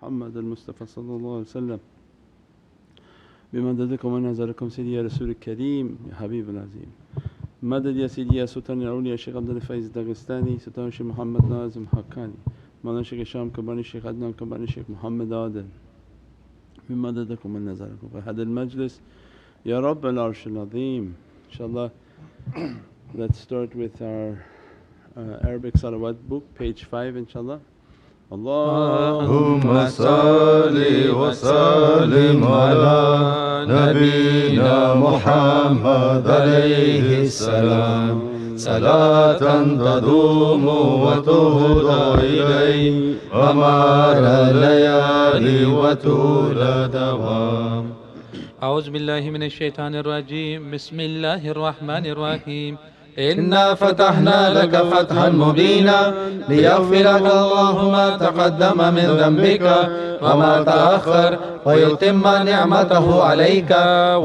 محمد المصطفى صلى الله عليه وسلم بمددكم ونظركم سيدي يا رسول الكريم يا حبيب العظيم. مدد يا سيدي يا سلطان الأولياء الشيخ عبد الفايز داغستاني، سلطان الشيخ محمد ناظم حقاني، مولانا الشيخ هشام كباني، الشيخ عدنان كباني، الشيخ محمد عادل بمددكم ونظركم في هذا المجلس يا رب العرش العظيم. Inshallah, let's start with our Arabic Salawat book, page 5, inshallah. اللهم صل وسلم على نبينا محمد عليه السلام صلاة تدوم وتهدى إليه ومر الليالي وطول دوام. أعوذ بالله من الشيطان الرجيم. بسم الله الرحمن الرحيم. إنا فتحنا لك فتحا مبينا ليغفر لك الله ما تقدم من ذنبك وما تأخر ويتم نعمته عليك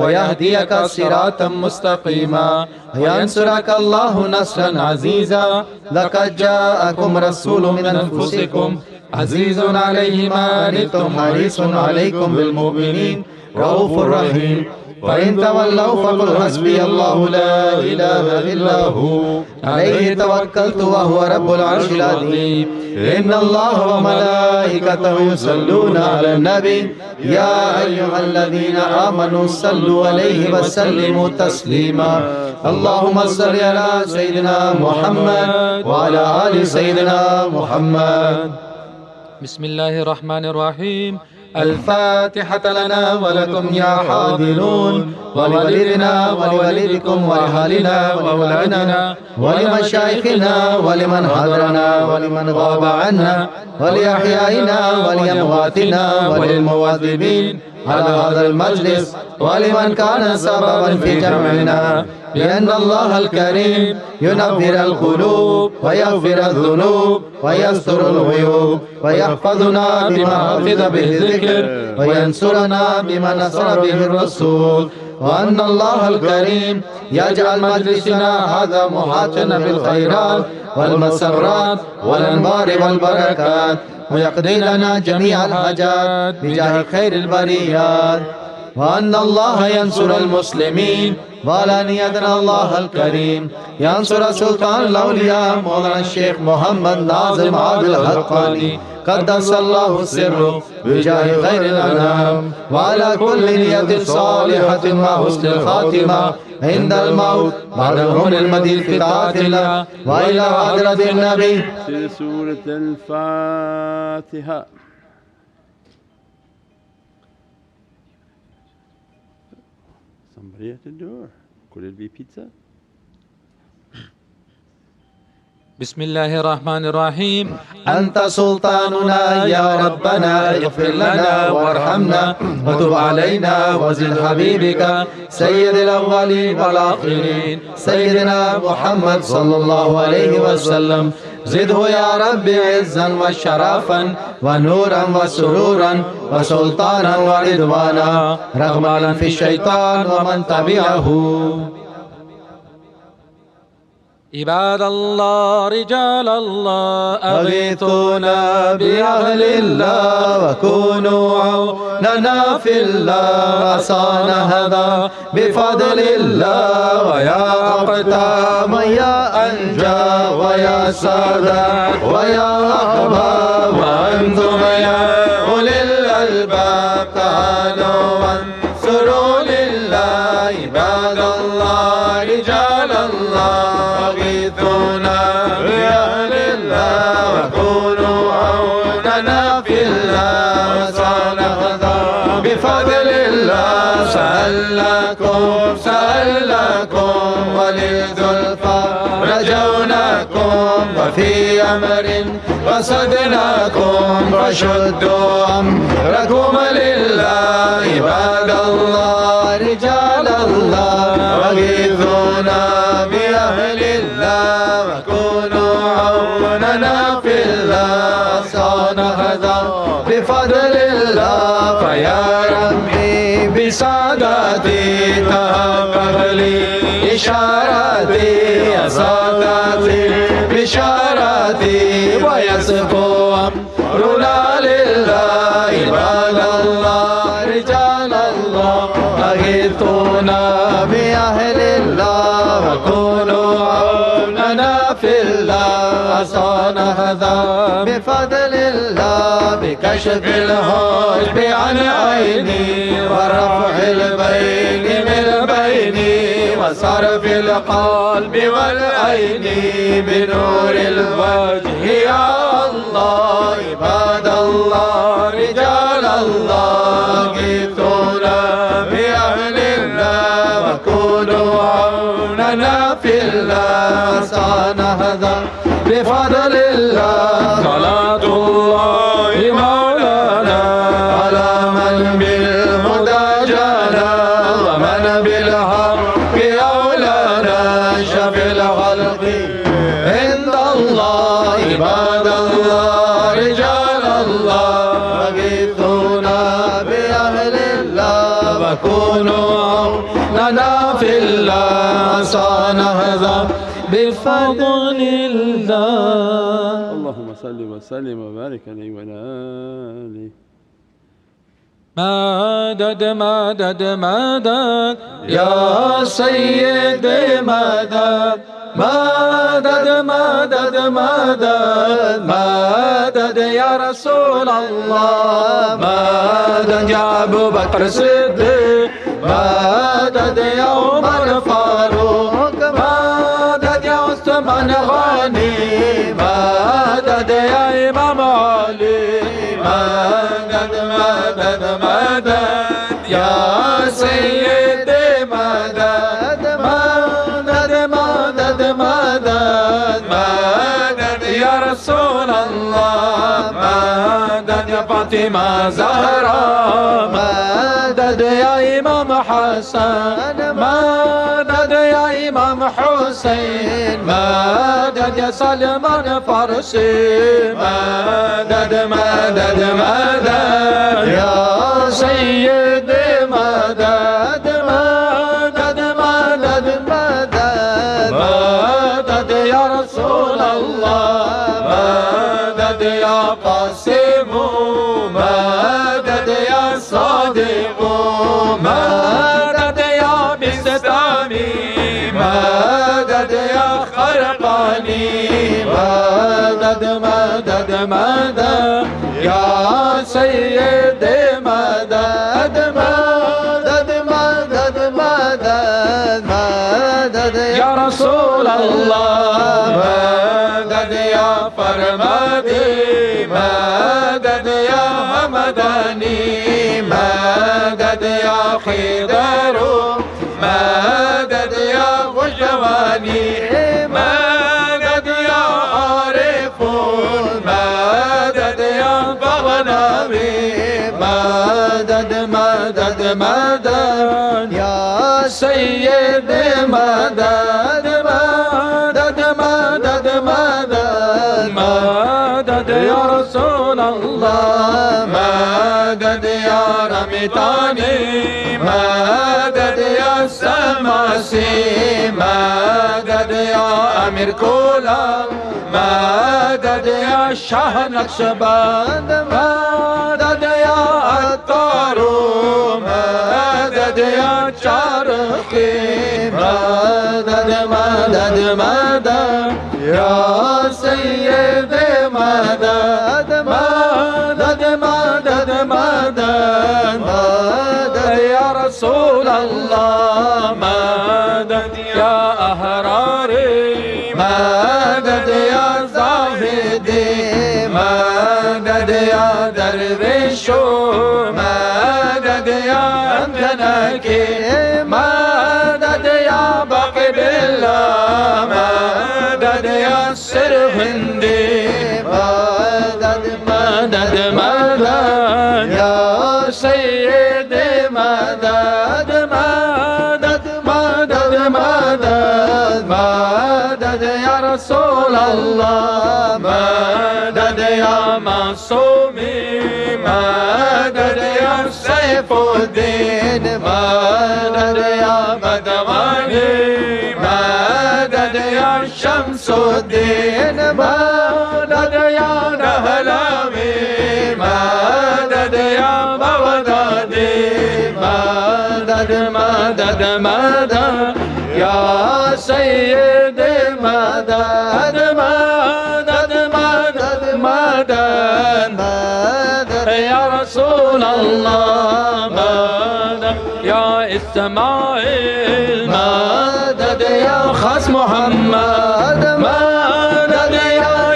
ويهديك صراطا مستقيما وينصرك الله نصرا عزيزا. لقد جاءكم رسول من أنفسكم عزيز عليه ما عنتم حريص عليكم بالمؤمنين رؤوف رحيم. فإن تولوا فقل حسبي الله لا إله إلا هو عليه توكلت وهو رب العرش العظيم. إن الله وملائكته يصلون على النبي يا أيها الذين آمنوا صلوا عليه وسلموا تسليما. اللهم صل على سيدنا محمد وعلى آل سيدنا محمد. بسم الله الرحمن الرحيم. الفاتحة لنا ولكم يا حاضرون ولوالدنا ولوالدكم ولأهلنا وأولادنا ولمشايخنا ولمن حضرنا ولمن غاب عنا ولأحيائنا ولأمواتنا وللمواظبين على هذا المجلس ولمن كان سببا في جمعنا، بأن الله الكريم ينفر القلوب ويغفر الذنوب ويستر الغيوب ويحفظنا بما حفظ به الذكر وينصرنا بما نصر به الرسول. وأن الله الكريم يجعل مجلسنا هذا محاطا بالخيرات والمسرات والأنوار والبركات ويقضي لنا جميع الحاجات بجاه خير البريات. وأن الله ينصر المسلمين وعلانية الله الكريم ينصر سلطان الأولياء مولانا الشيخ محمد ناظم عادل الحقاني قدس الله سره بجاه خير الأنام، وعلى كل نية صالحة مع حسن الخاتمة عند الموت بعد العمر المديد في طاعة الله وإلى حضرة النبي. سورة الفاتحة. Somebody at the door. Could it be pizza? بسم الله الرحمن الرحيم. أنت سلطاننا يا ربنا اغفر لنا وارحمنا وتب علينا وزد حبيبك سيد الأولين والآخرين سيدنا محمد صلى الله عليه وسلم. زده يا رب عزا وشرافا ونورا وسرورا وسلطانا ورضوانا رغما في الشيطان ومن تبعه. عباد الله رجال الله أغيثونا بأهل الله وكونوا عوننا في الله. عصانا هذا بفضل الله ويا أقتام يا أنجى ويا سادة ويا أحباب وأنتم يا أولي الألباب تعالوا وانصروا لله. عباد الله رجال الله سألكم وللزلفى رجوناكم وفي أمر قصدناكم فشدوا أمركم لله. عباد الله رجال الله وغيثونا بأهل الله وكونوا عوننا في الله. صان هذا بفضل الله فيا ربي بسعادتي تحقق لي إشاراتي يا سادتي بشاراتي ويصفوا أمرنا لله عباد الله رجال الله أغيثونا بأهل الله وكونوا عوننا في الله عصانا هذا بفضل الله بكشف الحجب عن عيني ورفع البين من بيني وصرف القلب والعين بنور الوجه يا الله عباد الله رجال الله أغيثونا بأهل الله وكونوا عوننا في الله عصانا هذا بفضل الله صلاة الله مولانا على من بالهدى جانا ومن بالحق أولانا شفي الخلق عند الله عباد الله رجال الله أغيثونا بأهل الله وكونوا لنا في الله عصانا هذا بفضل الله. اللهم صل وسلم وبارك عليه وعلى آله. مدد مدد مدد يا سيدي مدد مدد مدد مدد مدد يا رسول الله مدد يا أبو بكر الصديق مدد يا عمر فاروق مدد يا عثمان غني مدد يا إمام علي مدد مدد مدد يا سيدي مدد مدد مدد مدد مدد يا رسول الله مدد يا فاطمة زهراء مدد يا إمام حسن مدد يا إمام حسين مدد يا سلمان فرسي مدد مدد مدد يا سيدي مدد مدد مدد مدد مدد يا رسول الله مدد يا قاسم مدد يا صادق مدد يا بستامي مدد يا خرقاني مدد مدد مدد يا سيدي مدد مدد مدد مدد مدد يا رسول الله مدد يا فرمادي مدد يا همداني مدد يا خضر مدد يا غجواني مدد يا عارف مدد يا بغنامي مدد مدد مدد يا سيدي مدد مدد مدد مدد مدد يا رسول الله مدد يا رمتاني مدد يا سماسي مدد يا أمير كولا مدد يا شاه نقشبند مدد يا عطار مدد يا چارخی مدد مدد مدد يا سيد مدد مدد مدد مدد مدد يا رسول الله مدد يا أحراري مدد يا زاهدي مدد يا درويشو مدد يا أمجنكي مدد يا باقي بالله مدد يا سرهندي مدد مدد مدد يا سيدي مدد مدد مدد مدد مدد يا رسول الله مدد يا معصومي مدد يا سيف الدين مدد يا مدواني مدد يا شمس الدين مدد يا نهلا مدد یا سید مدد مدد مدد مدد یا رسول الله مدد یا اسماعیل مدد یا خاص محمد مدد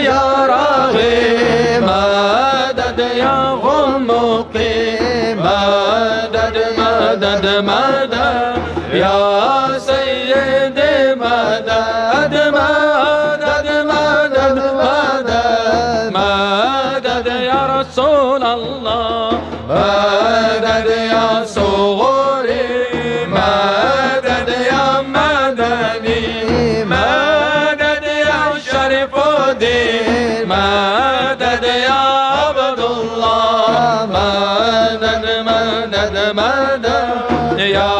یا راغی مدد یا غمقی مدد مدد مدد یا سید مدد مدد مدد مدد مدد یا رسول الله مدد یا صغوری مدد یا مدنی مدد یا شریف الدین مدد یا عبدالله مدد مدد مدد یا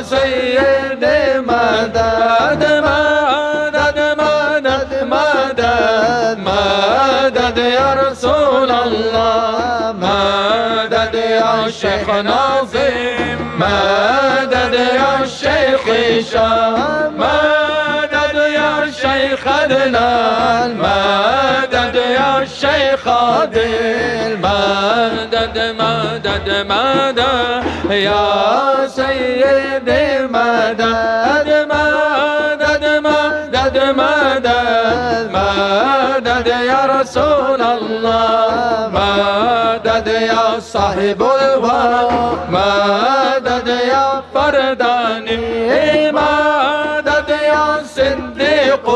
سید مدد مدد مدد مدد مدد یا رسول الله مدد یا شیخ ناظم مدد یا شیخ شام مدد یا شیخ عدنان مدد یا شیخ عادل مدد مدد مدد یا سید مدد مدد مدد مدد مدد یا رسول الله مدد یا صاحب الوقت مدد یا فردانی مدد یا صدیق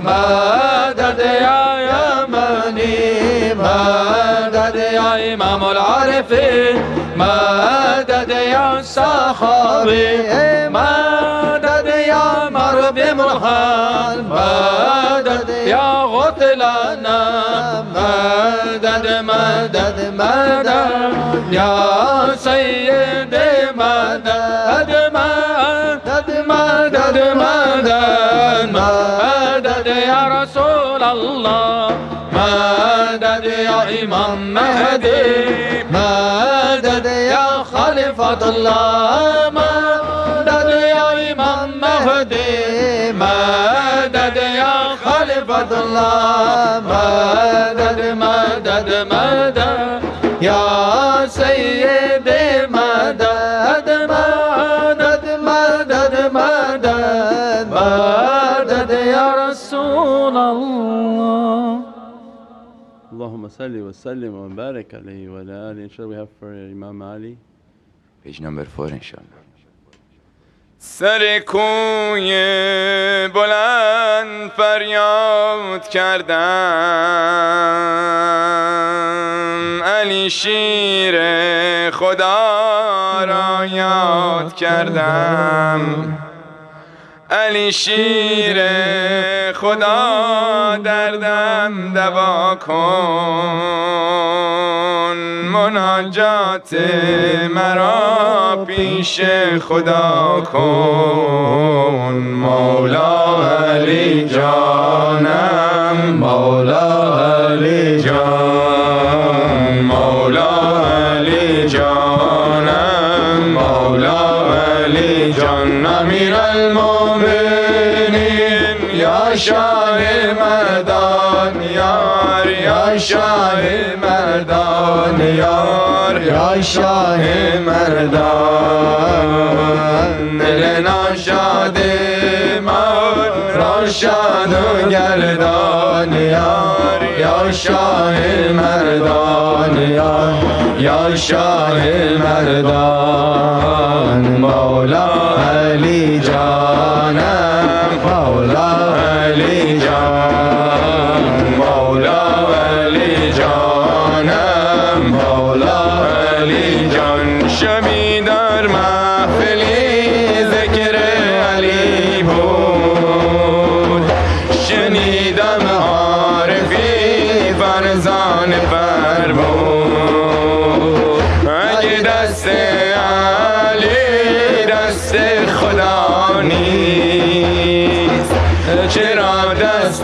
مدد یا یمنی مدد یا امام العارفین مدد یا صحابی مدد یا مرب مرحل مدد یا غطلانا مدد مدد مدد یا سید مدد مدد مدد مدد مدد یا رسول الله مدد یا امام مهدی مدد یا خلیفة الله مدد یا امام مهدی مدد یا خلیفة الله مدد مدد مدد یا سید مدد مدد مدد مدد مدد یا رسول الله. اللهم صل وسلم وبارك عليه وعلى آله. Inshallah we have for Imam Ali. Page number 4 inshallah. سر کوی بلند فریاد کردم علی شیر خدا را یاد کردم علی شیر خدا دردم دوا کن مناجات مرا پیش خدا کن مولا علی جانم مولا علی جان مولا علی جانم مولا علی جان امیر المؤمنین یا شاه مردان یار یا شاه مردان یار یا شاه مردان دل ناشاد من را شاد و گردان یار یا شاه مردان یار یا شاه مردان مولا علی جانم مولا علی جان مولا علی جانم مولا علی جان شبی در محفلی ذکر علی بود شنیدم عارفی فرزان فرمود اگه دست علی دست خدا نیست چرا دست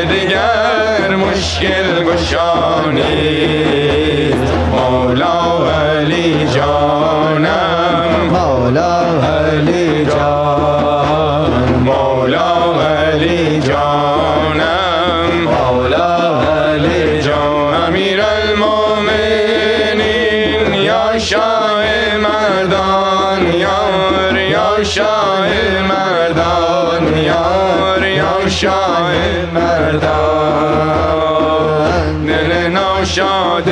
دیگر مشکل گشا نیست مولا علی جانم مولا علی جانم شاه مردان یار یا شاه مردان یار یا شاه مردان دل ناشاد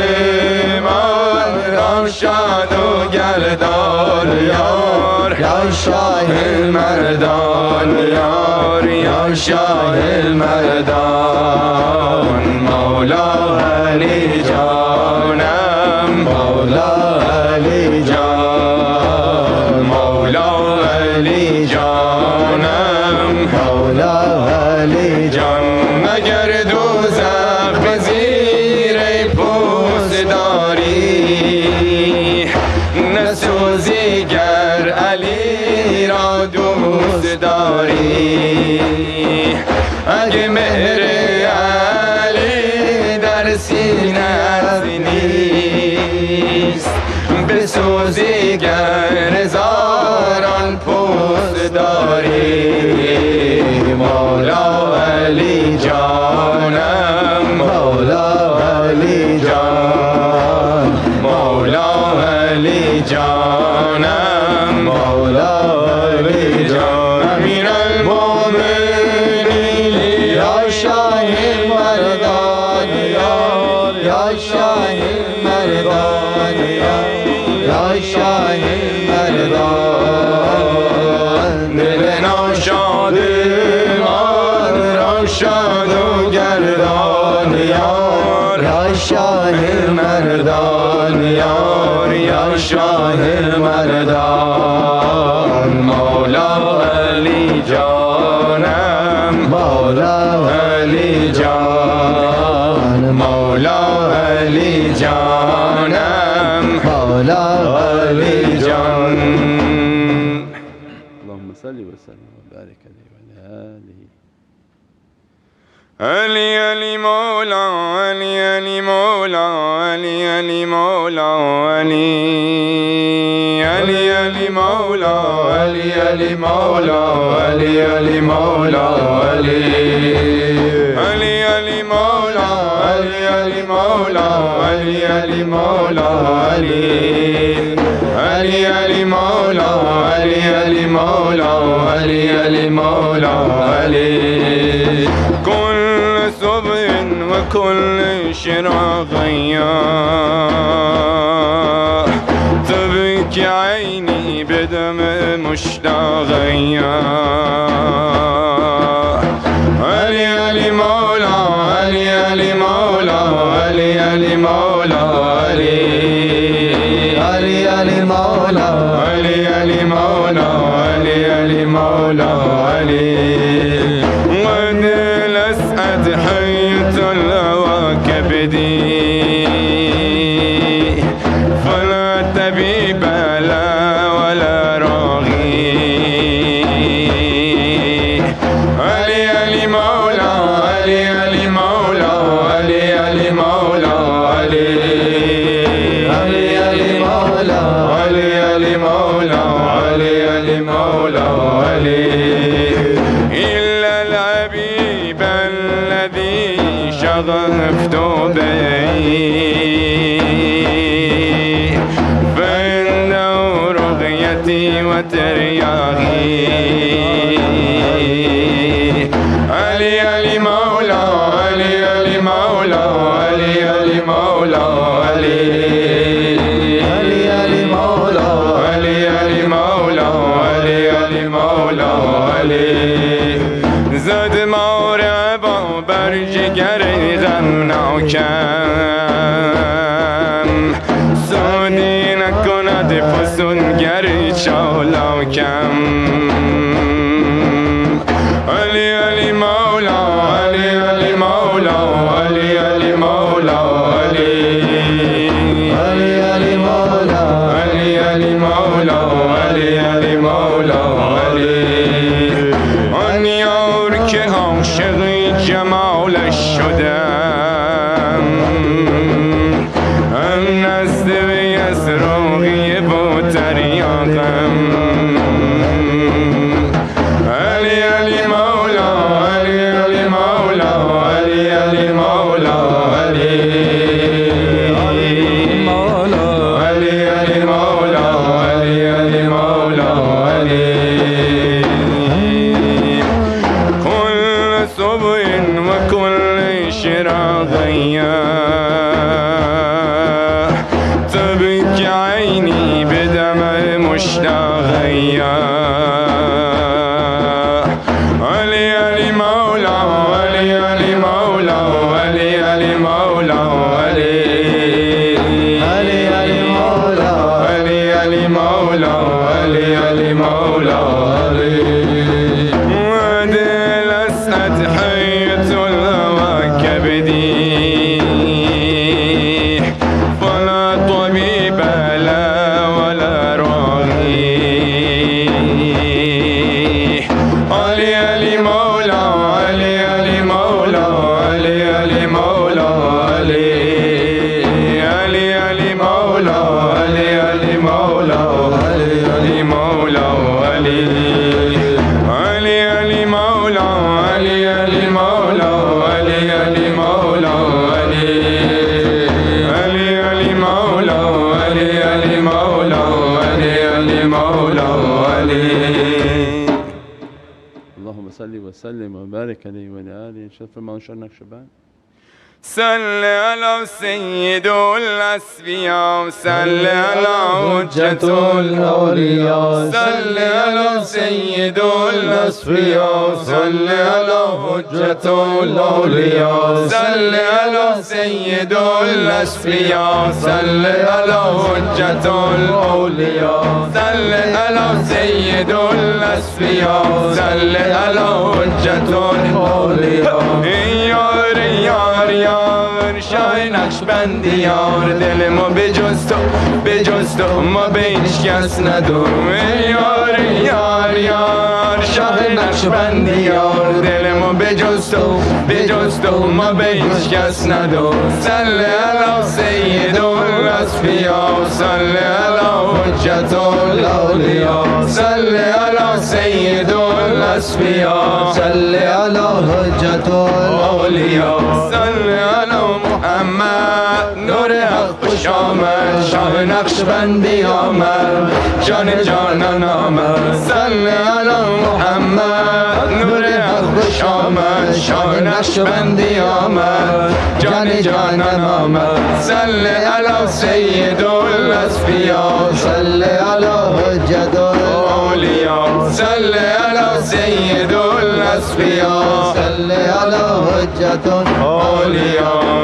من را شاد و گردان یار یا شاه مردان یار یا شاه مردان مولا علی جانم مولا علی جان مولا علی جانم مولا علی جان مگر دوزخ به زیر پوست داری نسوزی گر علی را دوست داری اگه مهر علی در سینه‌ات نیست بسوزی گر هزاران پوست داری مولا علی جانم مولا علی جان مولا علی جانم مولا علی جان امیر المومنین یا شاه مردان یا شاه مردان یا شاه مردان دل ناشاد من را شاد و گردان یار یا شاه مردان یار یا شاه مردان مولا علی جانم مولا علی جان مولا علی جانم مولا علی جان اللهم صل وسلم وبارك عليه وعلى آله علی علی مولا علی علی مولا علی علی مولا علی علی علی مولا علی علی مولا علی علی مولا علی علی علی مولا علی علی مولا علی علی مولا علی علی علی مولا علی علی مولا علی علی مولا علی كل صبح وكل شراق تبكي عيني بدم مشتاق علي علي مولا علي علي مولا علي علي مولا علي علي علي مولا علي علي مولا علي علي مولا علي الأسعد حية الهوى كبدي فلا طبيب لا ولا راغي علي علي مولا علي علي مولا علي علي مولا علي علي علي مولا علي علي مولا علي علي مولا علي شغفت به فإنه رغيتي وترياقي علي علي مولا علي علي مولا علي علي مولا علي علي علي مولا علي علي مولا علي علي مولا علي زاد موربا بر جگر غمناکم سودی نکند فسونگر چالاکم علی علی مولا علی علی مولا علی علی مولا علی علی علی مولا علی علی مولا علی علی مولا علی آن یار که عاشق جمالش شدم هم نزد وی از راقی با تریاقم وسلم وبارك عليه وعلى آله. شرف فرمان شان نقشبند. صل على سيد الأسفياء صل على حجة الأولياء صل على سيد الأسفياء صل على حجة الأولياء صل على سيد الأسفياء صل على حجة الأولياء صل على سيد الأسفياء صل على حجة الأولياء. یار یار یار شاه نقشبندی یار دل ما به جز تو ما به هیچ کس نداریم. یار یار یار شاه نقشبندی یار دل ما به جز تو ما به هیچ کس نداریم. صل علی سید الاسفیاء صل علی حجت الاولیاء صل علی سید الاسفیاء صل علی حجت الاولیاء صل علی محمد نور حق خوش آمد شاه نقشبندی آمد جان جانان آمد. صل علی محمد نور حق خوش آمد شاه نقشبندی آمد جان جانان آمد. صل علی سید الاسفیاء صل علی حجت الاولیاء صل علی سید الاسفیاء صل علی حجت الاولیاء.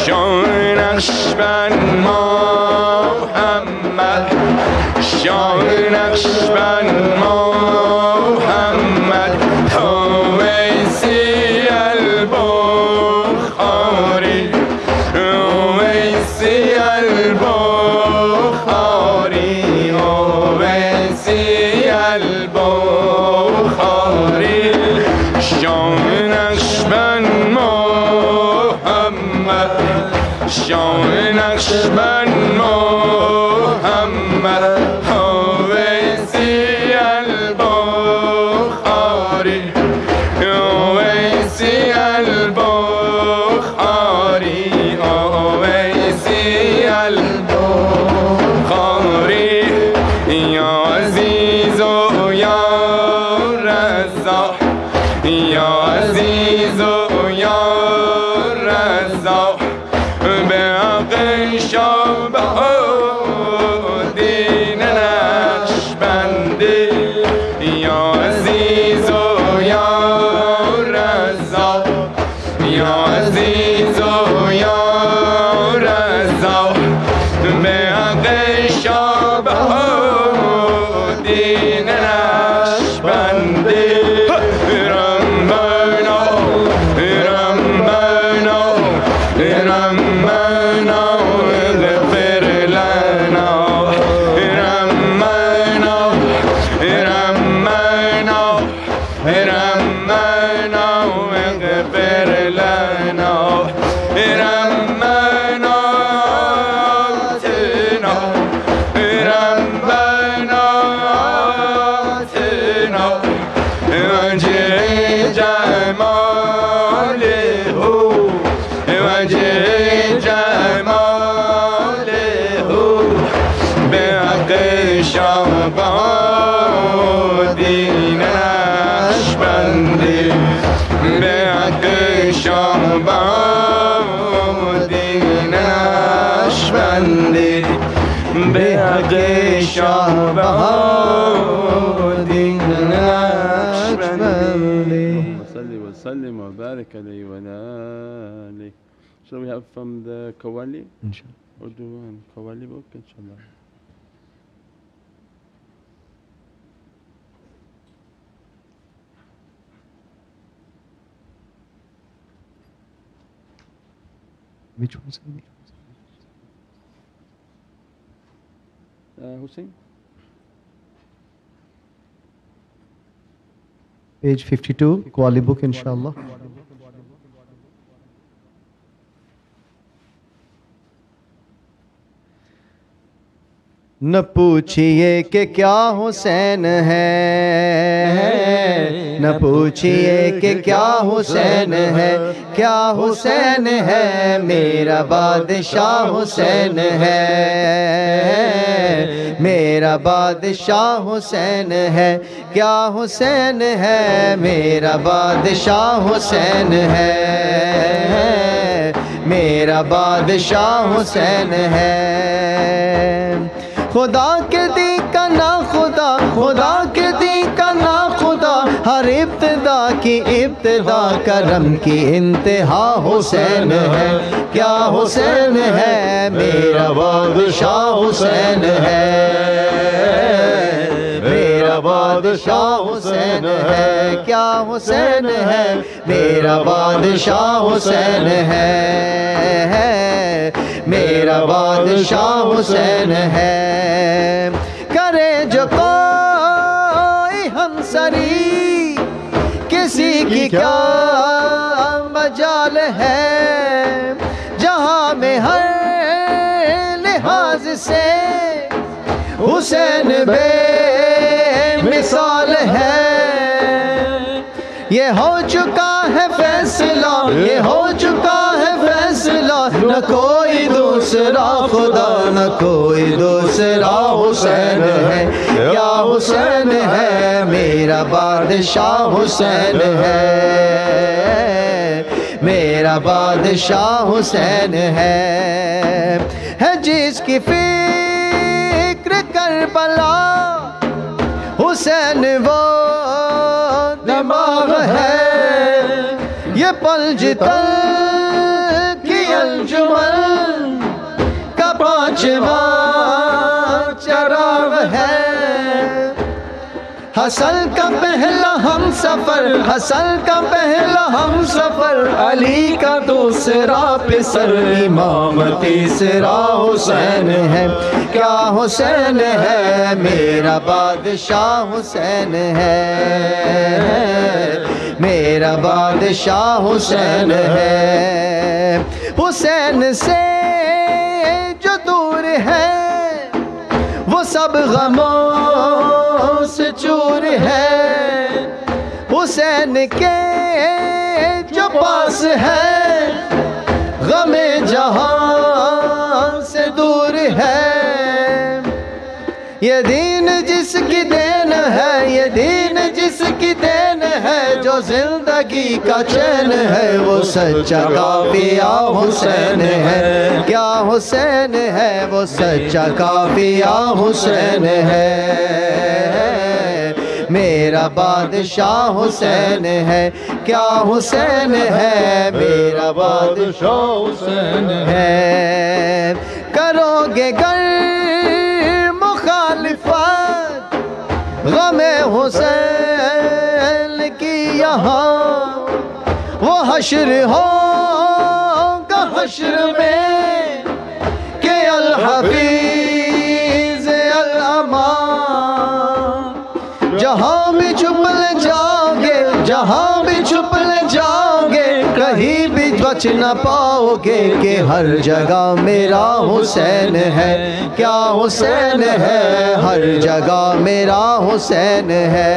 شاه نقشبند محمد شاه نقشبند محمد اویسی البخاری اویسی البخاری اویسی البخاری. شاه نقشبند محمد شاه نقشبند محمد اویسی البخاری اویسی البخاری اویسی البخاری. یا عزیز و یا رزاق یا عزیز و یا رزاق به حق شهبه‌الدین نقشبندی. یا عزیز و یا رزاق یا عزیز و یا رزاق به حق شهبه‌الدین نقشبندی. رمبنا رمبنا رمبنا اغفر لنا رمبنا رمبنا رمبنا اغفر لنا رمبنا آتنا رمبنا آتنا وجه جماله وجه جماله به حق شهبه‌الدین نقشبندی به حق شهبه‌الدین نقشبندی به حق شهبه‌الدین نقشبندی. صل وسلم وبارك عليه وعلى آله. Shall we have from the Qawwali? Inshallah. Urdu and Qawwali book, inshallah. Which one? Hussein? Page 52, Qawwali book, inshallah. न पूछिए कि क्या हुसैन है, न न पूछिए कि क्या हुसैन है, क्या हुसैन है, मेरा बादशाह हुसैन है, मेरा बादशाह हुसैन है, क्या हुसैन है, मेरा बादशाह हुसैन है, मेरा बादशाह हुसैन है। खुदा के दी का ना खुदा, खुदा के दी का ना खुदा, हर इब्तिदा की इब्तिदा, करम की इंतहा हुसैन है, क्या हुसैन है, मेरा बादशाह हुसैन है, मेरा बादशाह हुसैन है, क्या हुसैन है, मेरा बादशाह हुसैन है, मेरा बादशाह हुसैन है। करे जो कोई हमसरी, किसी की क्या मजाल है, जहाँ में हर लिहाज से हुसैन बेमिसाल है। ये हो चुका है फैसला, ये हो चुका है फैसला, न कोई दूसरा खुदा, न कोई दूसरा हुसैन है, क्या हुसैन है, मेरा बादशाह हुसैन है, मेरा बादशाह हुसैन है जिसकी फिक्र करबला, हुसैन वो दिमाग है, ये पलजितल की अंजुमन का पांचवा चराग है। हसन का पहला हम सफर, हसन का पहला हम सफर, अली का दूसरा पिसर, इमाम तीसरा हुसैन है, क्या हुसैन है, मेरा बादशाह हुसैन है, मेरा बादशाह हुसैन है। हुसैन से जो दूर है वो सब गमों से चूर है, हुसैन के जो पास है गमे जहां से दूर है। ये दीन जिसकी देन है, ये दीन जिसकी देन है, जो जिंदगी का चैन है, वो सच्चा काफिया हुसैन है, क्या हुसैन है, वो सच्चा काफिया हुसैन है, मेरा बादशाह हुसैन है, क्या हुसैन है, मेरा बादशाह हुसैन है। करोगे गर मुखालिफत गमे हुसैन की यहाँ, वो हश्र होगा हश्र में के अल हफीज अल अमान। जहाँ भी छुप ले जाओगे, जहाँ भी छुप ले जाओगे, कहीं भी बच न पाओगे कि हर जगह मेरा हुसैन है, क्या हुसैन है, हर जगह मेरा हुसैन है,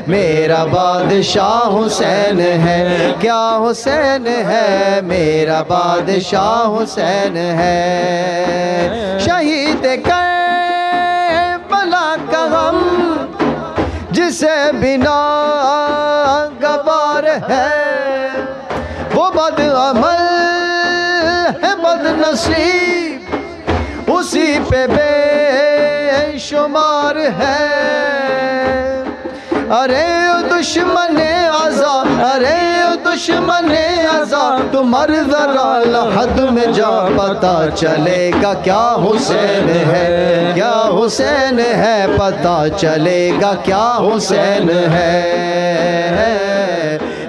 मेरा बादशाह हुसैन है, क्या हुसैन है, मेरा बादशाह हुसैन है। शहीद करबला का गम जिसे बिना गवार है, वो बदअमल है बदनसीब, उसी पे बेशुमार है। अरे ओ दुश्मने आज़ा, अरे ओ दुश्मने आज़ा, तुम मर ज़रा लहद में जा, पता चलेगा क्या हुसैन है, क्या हुसैन है, पता चलेगा क्या हुसैन है,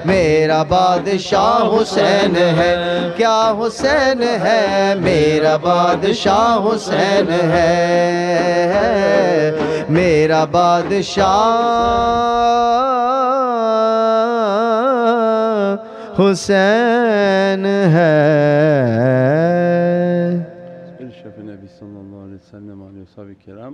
मेरा बादशाह हुसैन है, क्या हुसैन है, मेरा बादशाह हुसैन है, मेरा बादशाह हुसैन है। इरशाद नबी सल्लल्लाहु अलैहि वसल्लम अलैहि किराम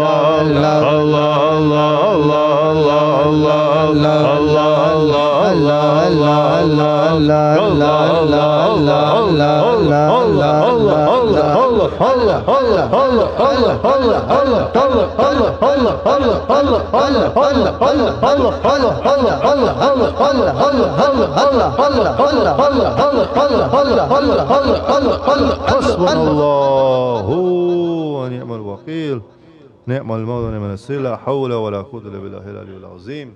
حسبنا الله ونعم الوكيل نعم المولى ونعم النصير لا حول ولا قوة إلا بالله العلي العظيم.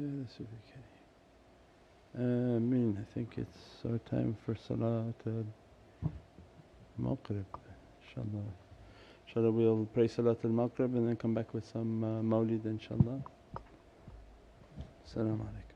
يا رسول الكريم. آمين. I think it's our time for Salat al-Maghrib. Inshallah. Inshallah we'll pray Salat al-Maghrib and then come back with some Mawlid inshallah. Assalamu alaikum.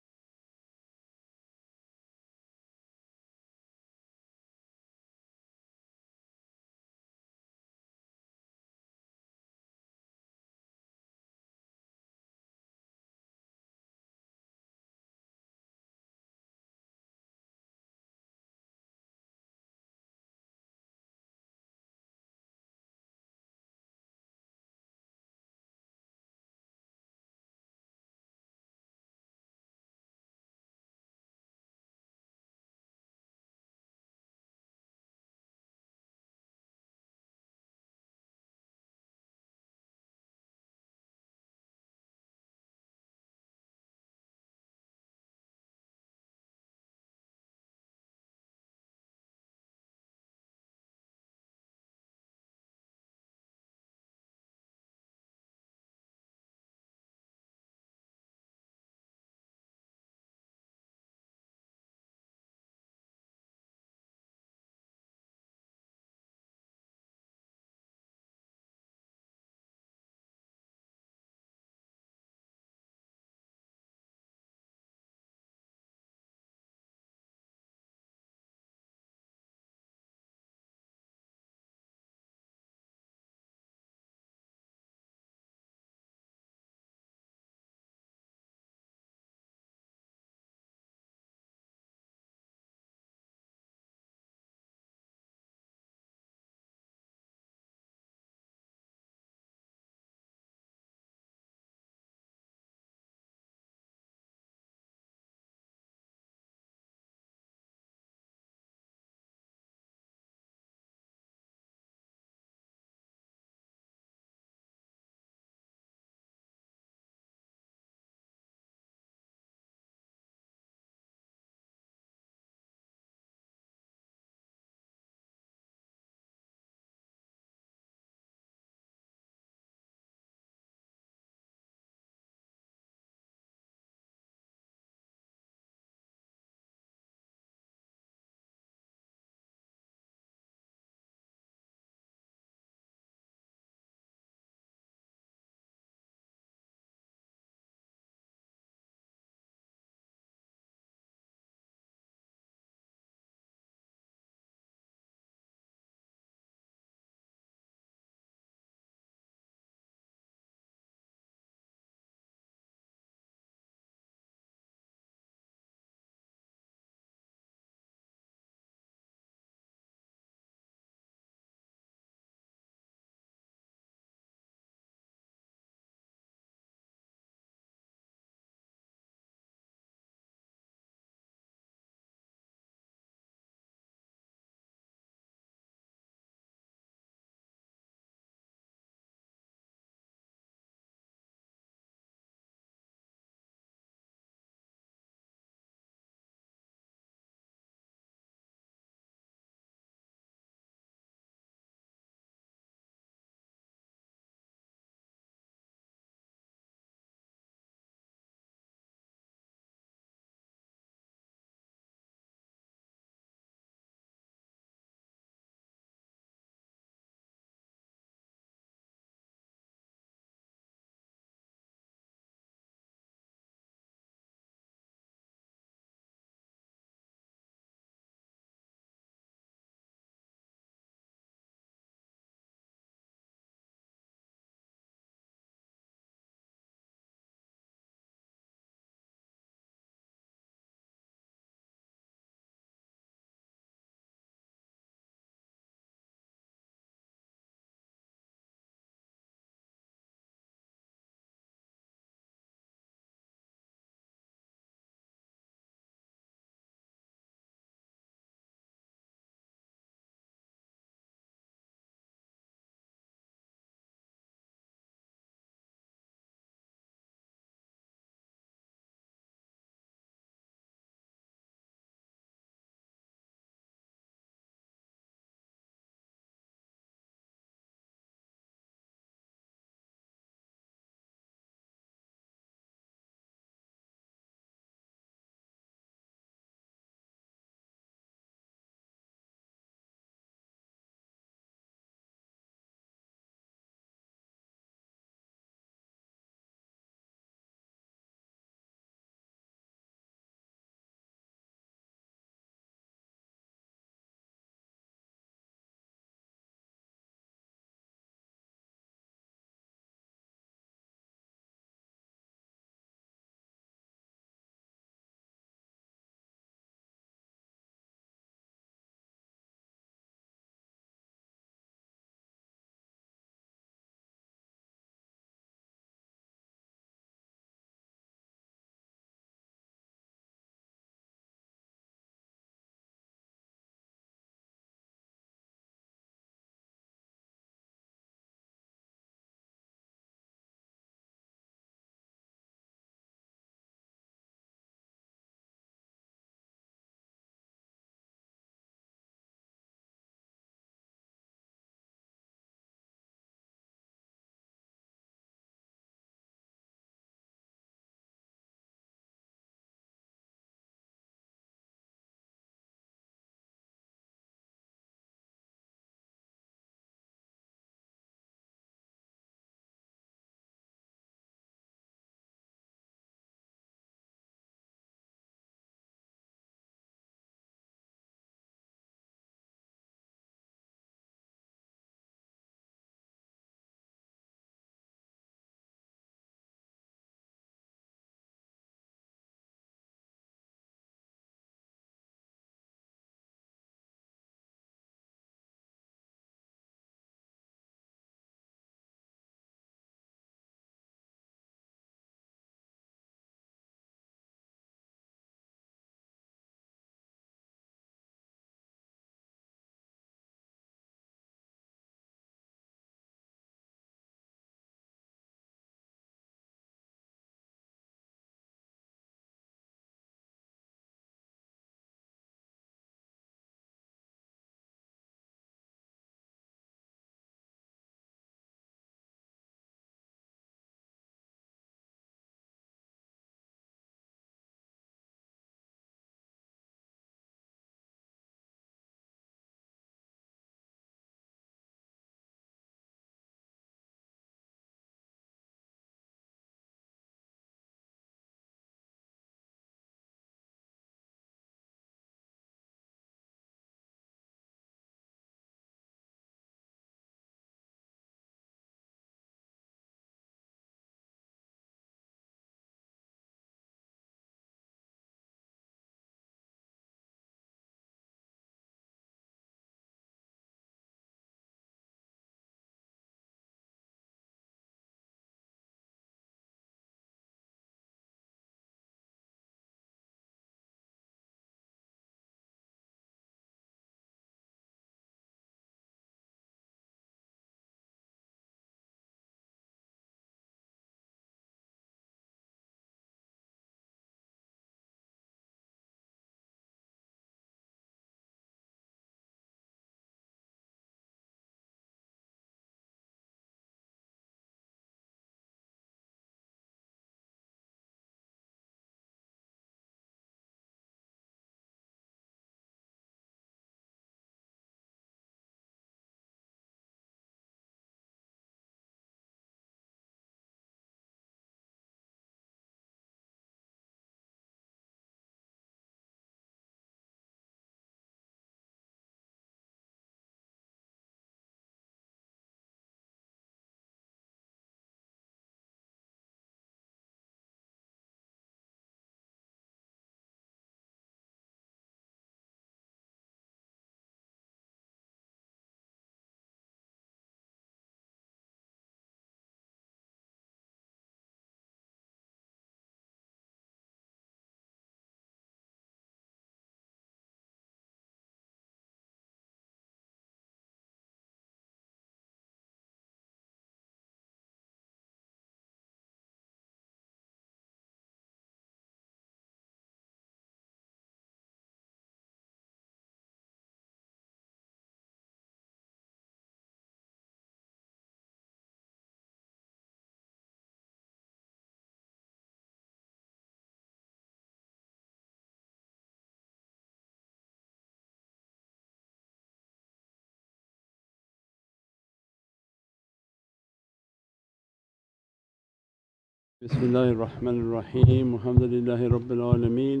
بسم الله الرحمن الرحيم والحمد لله رب العالمين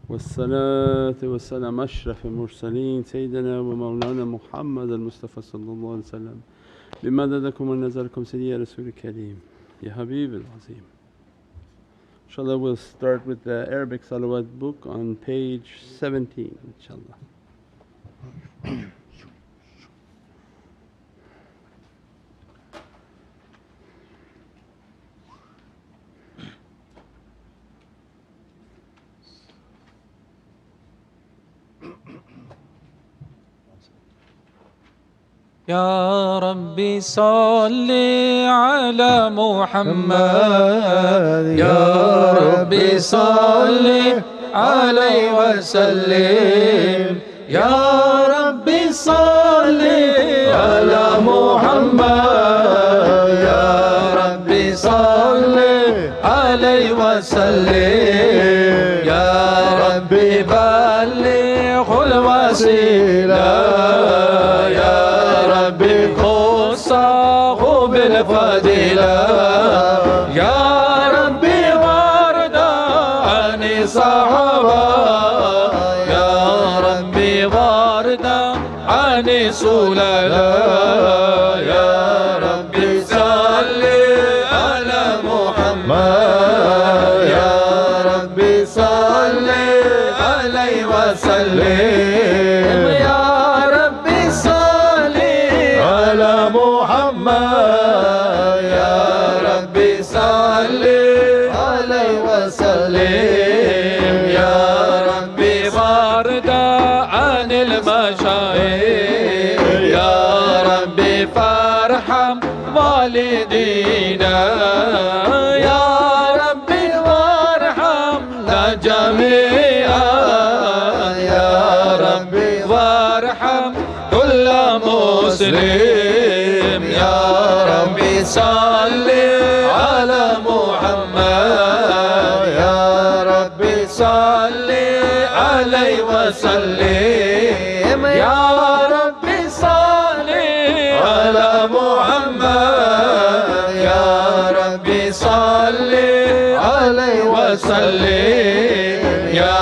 والصلاة والسلام أشرف المرسلين سيدنا ومولانا محمد المصطفى صلى الله عليه وسلم بمددكم ونظركم سيدي يا رسول الكريم يا حبيب العظيم. Inshallah, we'll start with the Arabic Salawat book on page 17, inshallah. يا ربي صل على محمد يا ربي صل عليه وسلم يا ربي صل على محمد يا ربي صل عليه وسلم يا ربي بلغ الوسيلة خصه بالفضيلة يا ربي وارض عن صحابة يا ربي وارض عن سلالة يا ربي صل على محمد يا ربي صل عليه وسلم يا ربي صل عليه وسلم يا ربي وارض عن المشايخ يا ربي فارحم والدينا يا ربي وارحمنا جميعا يا ربي وارحم كل مسلم يا ربي صل على محمد يا ربي صل عليه وسلم يا ربي صل على محمد يا ربي صل عليه وسلم يا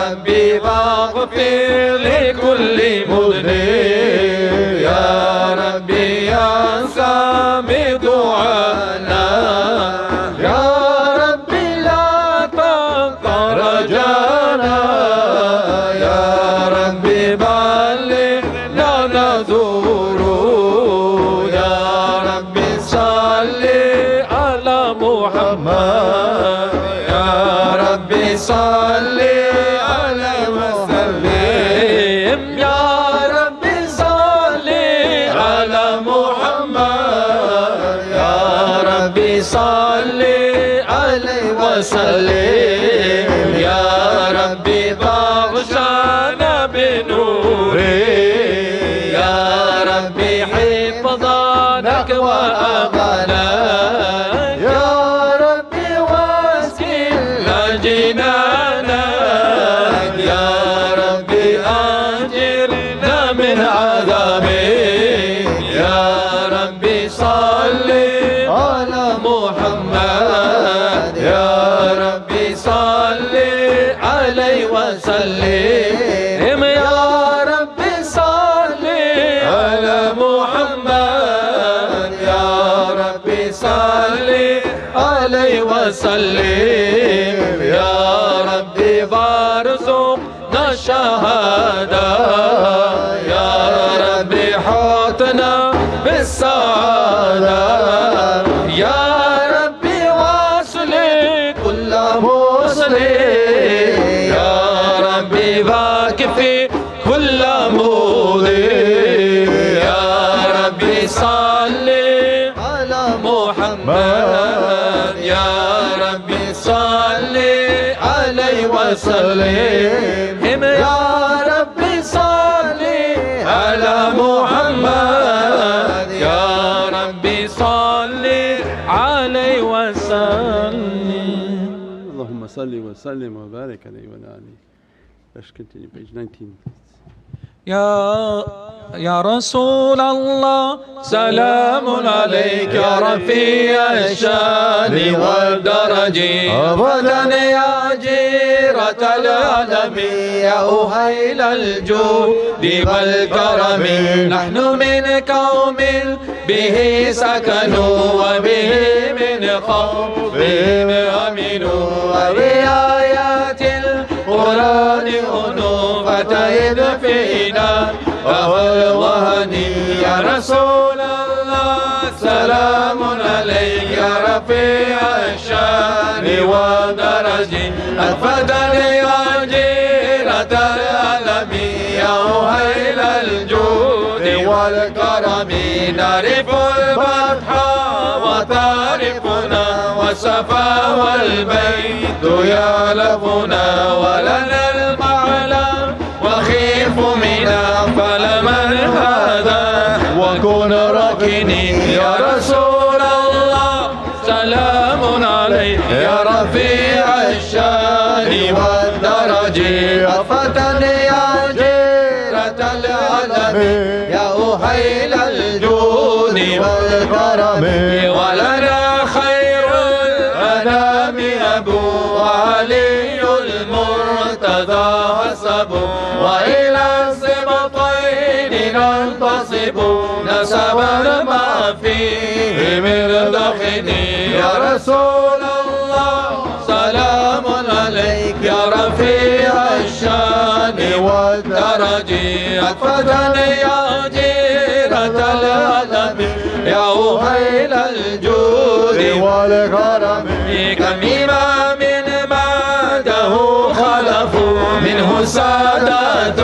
ربي واغفر لكل مذنب يا ربي يا سامي دعانا يا ربي لا تقطع رجانا يا ربي بلغنا نزور يا ربي صل على محمد يا ربي صل عليه وسلم يا ربي صل على محمد يا ربي صل عليه وسلم يا ربي بغشانا بنوري يا ربي حفظانك وأمانك يا ربي واسكننا جنانك يا ربي أجرنا من عذابك يا ربي صل على محمد يا ربي صل عليه وسلم يا ربي صل على محمد يا ربي صل عليه وسلم يا ربي وارزقنا الشهادة يا ربي حوطنا بالسعادة يا ربي واصل كل مسلم يا ربي واكفي كل مضيع يا ربي صل على محمد يا ربي صل عليه وسلم يا ربي صل على محمد يا ربي صل عليه وسلم. اللهم صل وسلم وبارك عليه وعلى آله. Let's continue, page 19. يا يا رسول الله سلام عليك يا رفيع الشان والدرج أبدا يا جيرة العلم يا أهيل الجود والكرم نحن من قوم به سكنوا وبه من خوفهم أمنوا وبآيات القرآن أنوف فتهد فينا وهو الوهن يا رسول الله سلام عليك يا رفيع الشان والدرج الفتن يا جيرة العلم يا أهيل الجود والكرم نعرف الفتح وتعرفنا والصفا والبيت يألفنا ولنا المعلم وخيف منا فلمن هذا وكن ركني يا رسول الله سلام عليك يا رفيع الشان والدرج فتن يا جيرة العلم يا أهيل الجود والكرم ولنا خير الأنام أبو علي المرتضى حسب وإلى السبطين ننتصب نسبا ما فيه من دخن يا رسول الله سلام عليك يا رفيع الشان والدرج فتن يا جيرة العلم يا أهيل الجود والكرم كم إمام بعده خلفوا منه سادات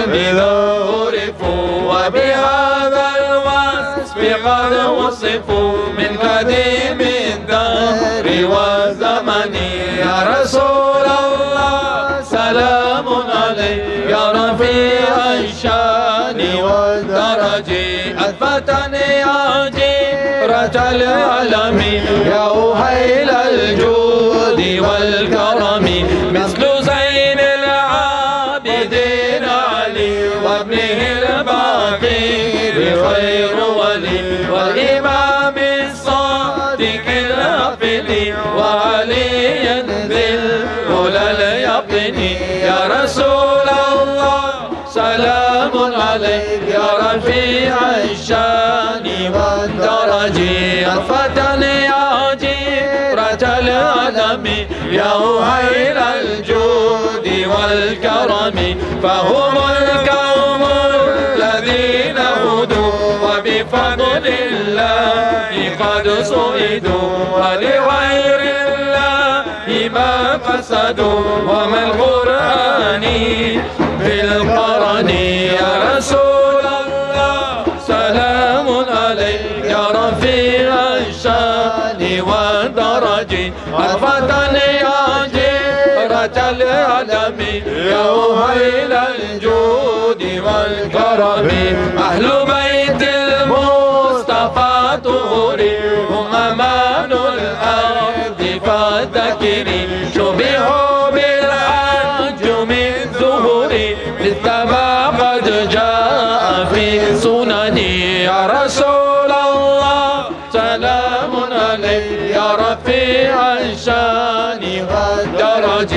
بذا عرفوا وبهذا الوصف قد وصفوا من قديم الدهر والزمن يا رسول الله سلام عليك يا رفيع الشان والدرج الفتن يا جيرة العلم يا أهيل الجود والكرم مثل زين العابدين علي وابنه الباقر خير ولي والإمام الصادق الأفل وعلي ذي الأولى اليقين يا رسول الله سلام عليك يا رفيع الشان والدرج الفتن يا جيرة العلم يا أهيل الجود والكرم فهم القوم الذين هدوا وبفضل الله قد صعدوا ولغير الله ما قصدوا وما القرآن في القرن يا رسول الله سلام عليك يا رفيع الشان والدرج الفتن يا جيرة العلم يا أهيل الجود والكرم أهل بيت المصطفى طهوري هم أمان الأرض فالذكري شبهوا بالأنجم الزهوري مثل ما قد جاء في سنني يا رسول الله سلام عليك يا رفيع الشان والدرج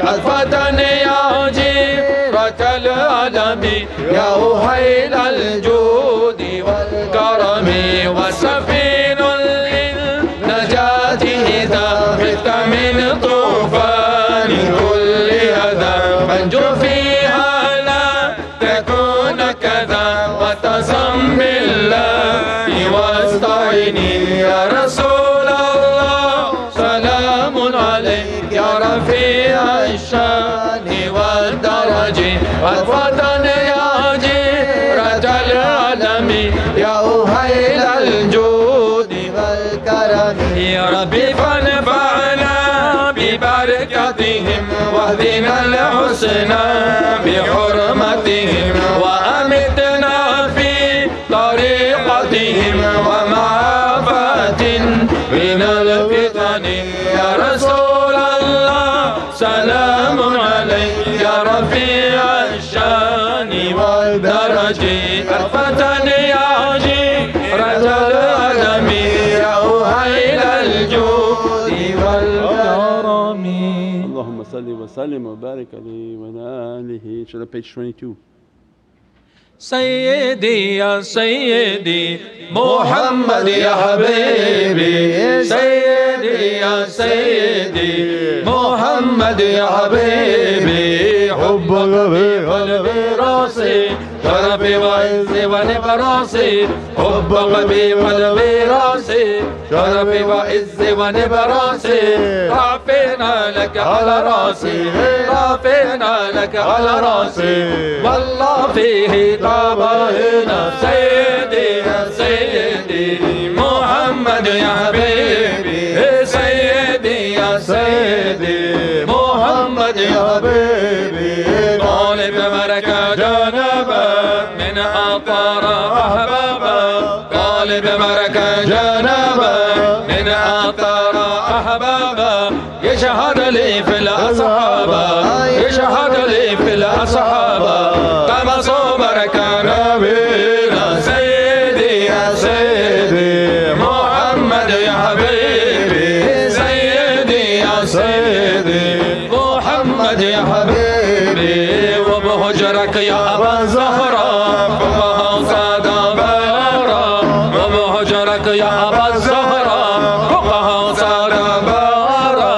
الفتن يا جيرة العلم يا أهيل الجود والكرم والسفين للنجاة إذا خفت من طوفان كل هذا فانجو فيها لا تكون كذا وتسم بالله واستعيني يا رسول الله سلام عليك يا رفيع الشان والدرج الفتن يا جيرة العلم يا أهيل الجود والكرم يا ربي فانفعنا ببركتهم واهدنا الحسنى بحرمتهم وأمتنا في طريقتهم ومعافاة من الفتن يا رسول الله سلام عليك يا رفيع الشان والدرج sallim wa barik alayhi wa ala alihi. Inshallah, page 22. سيدي يا سيدي محمد يا حبيبي سيدي يا سيدي محمد يا حبيبي حبك في قلبي راسي شرفي وعزي ونبراسي حبك في قلبي راسي شرفي وعزي ونبراسي رافعنا لك على راسي رافعنا لك على راسي والله فيه طابعنا سيدي يا سيدي محمد يا حبيبي سيدي يا سيدي محمد يا حبيبي طالب بركة جنبك من أطار أحبابك طالب بركة جنبك من أطار أحبابك يشهد لي في الأصحابة يشهد لي في الأصحابة كما صبرك نبينا سيدي يا سيدي محمد يا حبيبي سيدي يا سيدي محمد يا حبيبي وبهجرك يا أبا الزهراء فقها صاد بارا وبهجرك يا أبا الزهراء فقها صاد بارا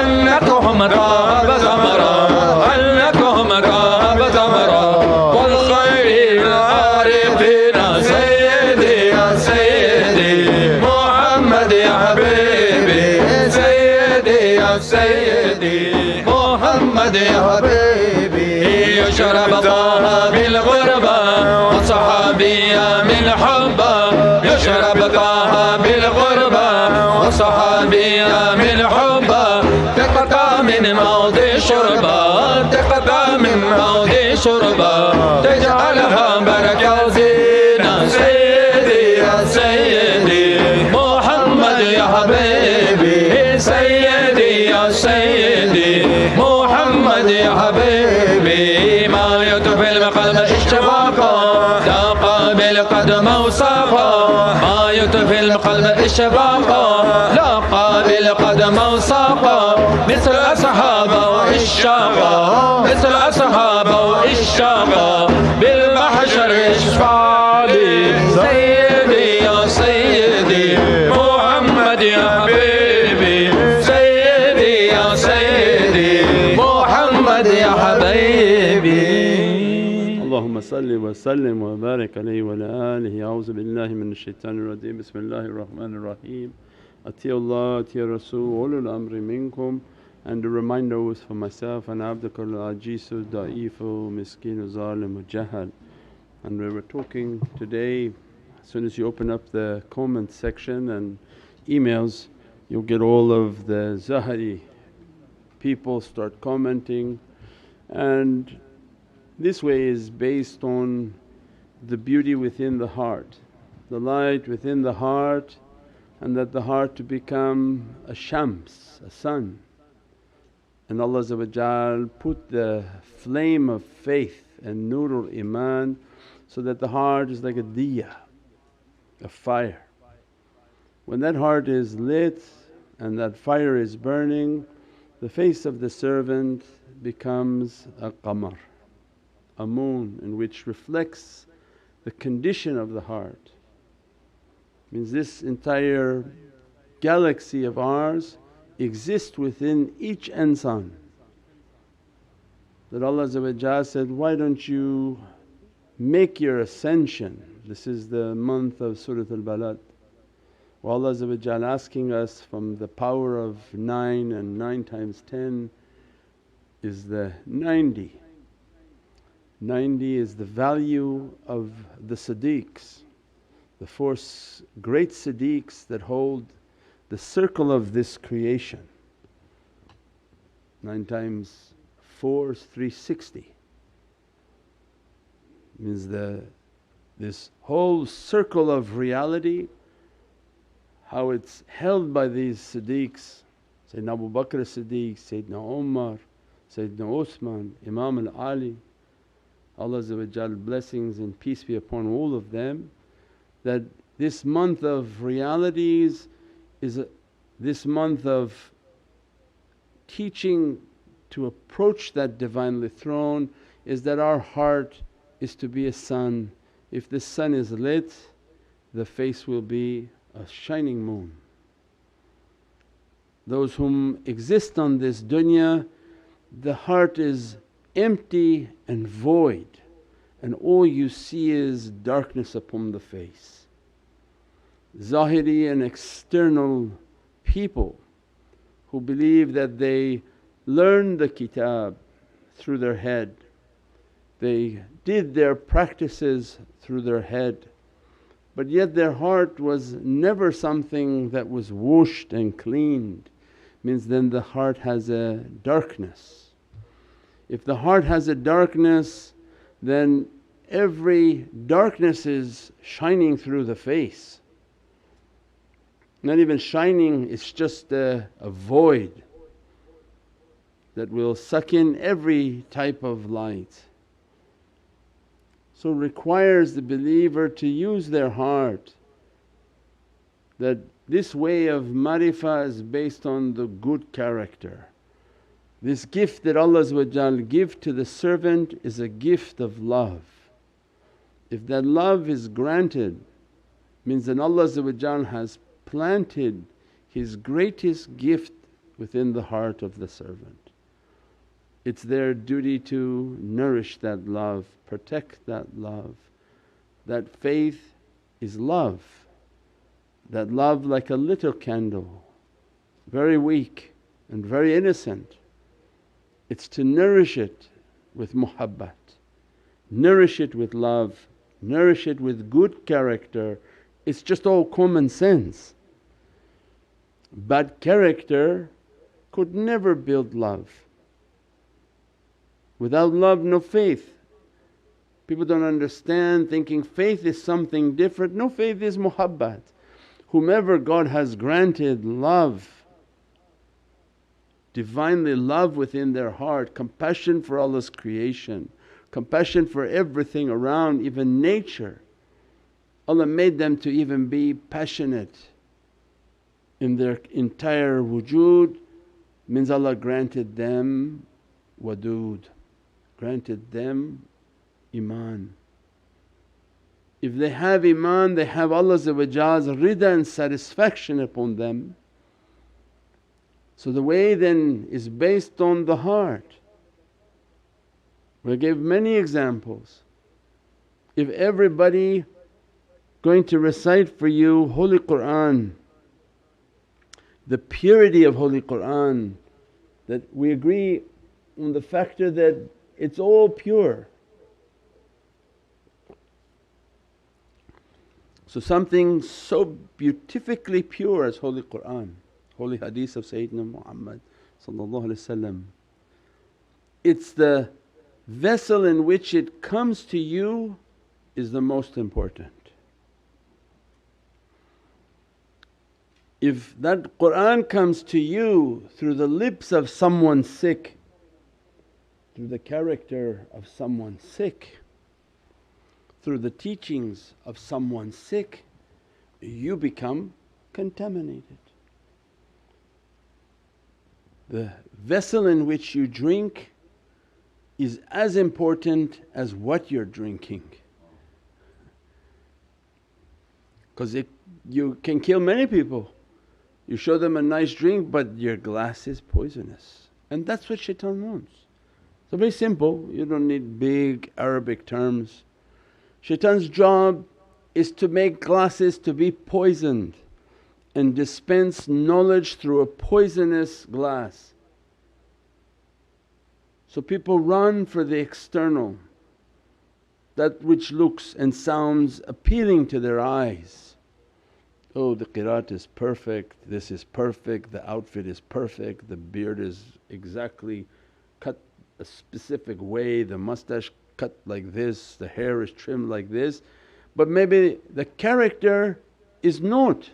أنكم راب زمرا أنكم راب زمرا والخير العارفين سيدي يا سيدي محمد يا حبيبي سيدي يا سيدي محمد يا حبيبي يشرب طه بالغربة وصحابي من حبه يشرب طه بالغربة وصحابي من حبه تقطع من موضع شربة تقطع من موضع شربة تجعلها بركة زينة سيدي يا سيدي محمد يا حبيبي سيدي يا سيدي محمد يا حبيبي ما يطفي القلب الشفاقة لا بالقدم وصافا ما يطفي القلب الشفاقة لا بالقدم وصافا مثل أصحابه وإشاقة مثل أصحابه وإشاقة بالمحشر اشفع لي سيدي يا سيدي محمد يا حبيبي سيدي يا سيدي محمد يا حبيبي اللهم صل وسلم وبارك عليه وعلى آله. أعوذ بالله من الشيطان الرجيم. بسم الله الرحمن الرحيم. أطيعوا الله أطيعوا الرسول أولي الأمر منكم. And the reminder was for myself, and Abdukal Ajisu Da'ifu Miskinu Zalim Jahal. And we were talking today, as soon as you open up the comment section and emails, you'll get all of the Zahari people start commenting, and this way is based on the beauty within the heart, the light within the heart, and that the heart to become a shams, a sun. And Allah put the flame of faith and nurul iman so that the heart is like a diya, a fire. When that heart is lit and that fire is burning, the face of the servant becomes a qamar, a moon in which reflects the condition of the heart. Means this entire galaxy of ours exists within each insan. That Allah said, why don't you make your ascension. This is the month of Surat al-Balad. Allah asking us from the power of 9, and 9 times 10 is the 90. 90 is the value of the Siddiqs, the 4 great Siddiqs that hold the circle of this creation. 9 times 4 is 360, means this whole circle of reality, how it's held by these Siddiqs, Sayyidina Abu Bakr as-Siddiq, Sayyidina Umar, Sayyidina Uthman, Imam al-Ali. Allah's blessings and peace be upon all of them, that this month of realities is this month of teaching to approach that Divinely Throne is that our heart is to be a sun. If the sun is lit, the face will be a shining moon. Those whom exist on this dunya, the heart is empty and void, and all you see is darkness upon the face. Zahiri and external people who believe that they learned the kitab through their head, they did their practices through their head, but yet their heart was never something that was washed and cleaned, means then the heart has a darkness. If the heart has a darkness, then every darkness is shining through the face. Not even shining, it's just a void that will suck in every type of light. So requires the believer to use their heart, that this way of marifah is based on the good character. This gift that Allah give to the servant is a gift of love. If that love is granted, means that Allah has planted His greatest gift within the heart of the servant. It's their duty to nourish that love, protect that love. That faith is love. That love like a little candle, very weak and very innocent. It's to nourish it with muhabbat, nourish it with love, nourish it with good character. It's just all common sense. Bad character could never build love. Without love, no faith. People don't understand, thinking faith is something different. No, faith is muhabbat. Whomever God has granted love, Divinely love within their heart, compassion for Allah's creation, compassion for everything around, even nature. Allah made them to even be passionate in their entire wujood, means Allah granted them wadud, granted them iman. If they have iman, they have Allah's rida and satisfaction upon them. So the way then is based on the heart. We gave many examples. If everybody going to recite for you Holy Qur'an, the purity of Holy Qur'an, that we agree on the factor that it's all pure. So something so beautifically pure as Holy Qur'an, holy hadith of Sayyidina Muhammad, it's the vessel in which it comes to you is the most important. If that Qur'an comes to you through the lips of someone sick, through the character of someone sick, through the teachings of someone sick, you become contaminated. The vessel in which you drink is as important as what you're drinking, because you can kill many people. You show them a nice drink but your glass is poisonous, and that's what shaitan wants. So very simple, you don't need big Arabic terms. Shaitan's job is to make glasses to be poisoned and dispense knowledge through a poisonous glass. So people run for the external, that which looks and sounds appealing to their eyes. Oh, the qiraat is perfect, this is perfect, the outfit is perfect, the beard is exactly cut a specific way, the mustache cut like this, the hair is trimmed like this, but maybe the character is not.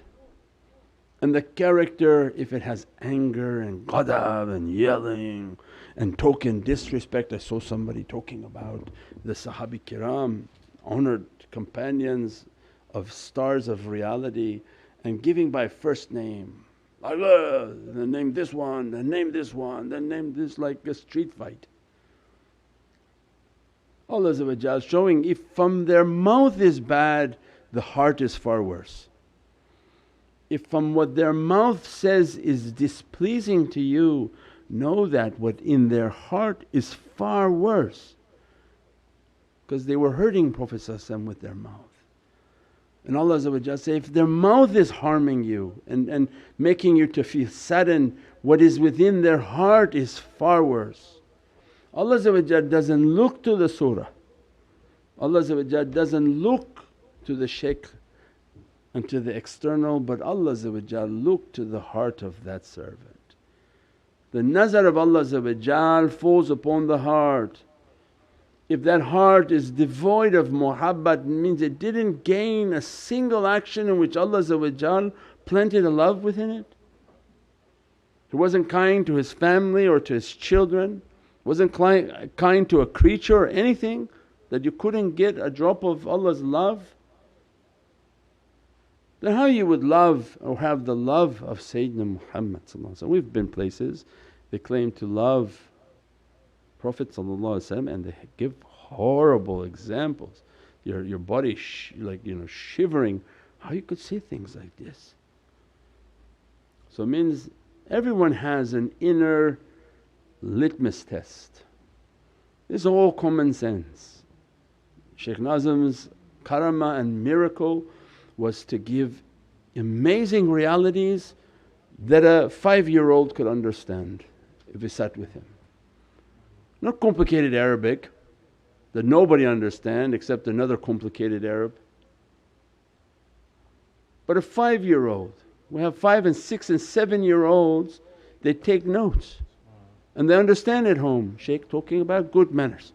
And the character, if it has anger and ghadab and yelling and token disrespect. I saw somebody talking about the Sahabi Kiram, honoured companions of stars of reality, and giving by first name, Then name this one, then name this one, then name this, like a street fight. Allah showing if from their mouth is bad, the heart is far worse. If from what their mouth says is displeasing to you, know that what in their heart is far worse, because they were hurting Prophet with their mouth. And Allah say, if their mouth is harming you and making you to feel saddened, what is within their heart is far worse. Allah doesn't look to the surah, Allah doesn't look to the shaykh and to the external, but Allah look to the heart of that servant. The nazar of Allah falls upon the heart. If that heart is devoid of muhabbat, means it didn't gain a single action in which Allah planted a love within it. He wasn't kind to his family or to his children, wasn't kind to a creature or anything, that you couldn't get a drop of Allah's love. Then how you would love or have the love of Sayyidina Muhammad. We've been places they claim to love Prophet and they give horrible examples, your body shivering, how you could say things like this. So it means everyone has an inner litmus test. This is all common sense. Shaykh Nazim's karama and miracle was to give amazing realities that a 5-year-old could understand if he sat with him. Not complicated Arabic that nobody understands except another complicated Arab, but a 5-year-old. We have 5 and 6 and 7-year-olds, they take notes and they understand at home. Shaykh talking about good manners,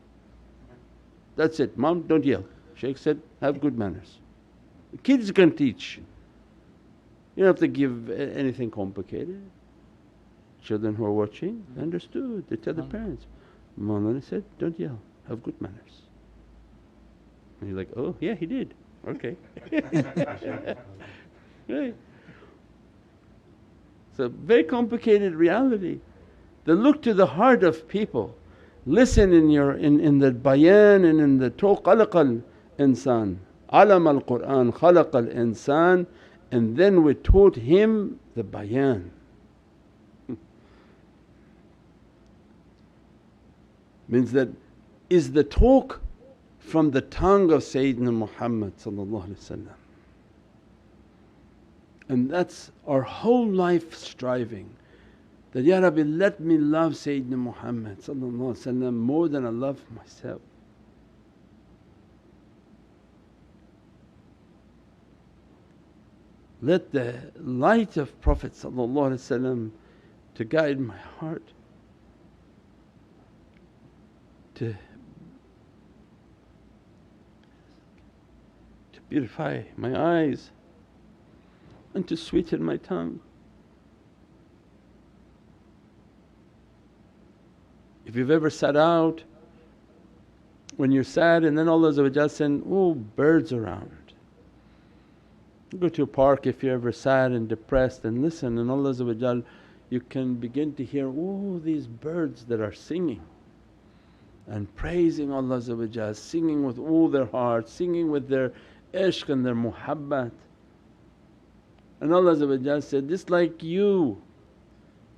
that's it. Mom, don't yell. Shaykh said, have good manners. The kids can teach, you don't have to give anything complicated. Children who are watching understood, they tell their parents, Mawlana said, don't yell, have good manners. And you're like, oh yeah, he did, okay. Right. So very complicated reality. They look to the heart of people. Listen in the bayan and in the talk, khalaqal insan, alam al Qur'an, khalaqal insan, and then we taught him the bayan. Means that is the talk from the tongue of Sayyidina Muhammad. And that's our whole life striving that, Ya Rabbi, let me love Sayyidina Muhammad more than I love myself. Let the light of Prophet to guide my heart, to beautify my eyes and to sweeten my tongue. If you've ever sat out when you're sad and then Allah send birds around. Go to a park if you're ever sad and depressed and listen, and Allah you can begin to hear these birds that are singing and praising Allah, singing with all their hearts, singing with their ishq and their muhabbat. And Allah said, just like you,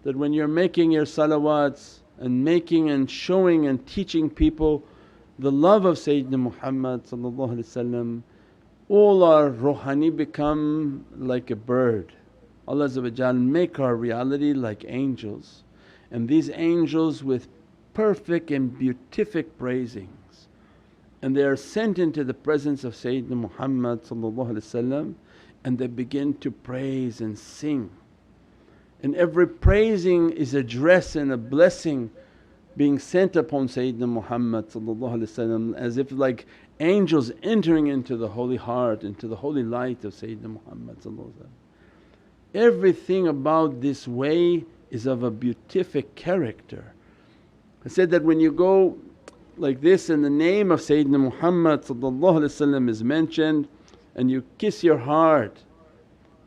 that when you're making your salawats and making and showing and teaching people the love of Sayyidina Muhammad, all our ruhani become like a bird. Allah make our reality like angels, and these angels with perfect and beatific praisings, and they are sent into the presence of Sayyidina Muhammad and they begin to praise and sing. And every praising is a dress and a blessing being sent upon Sayyidina Muhammad as if like angels entering into the holy heart, into the holy light of Sayyidina Muhammad. Everything about this way is of a beatific character. I said that when you go like this and the name of Sayyidina Muhammad is mentioned and you kiss your heart,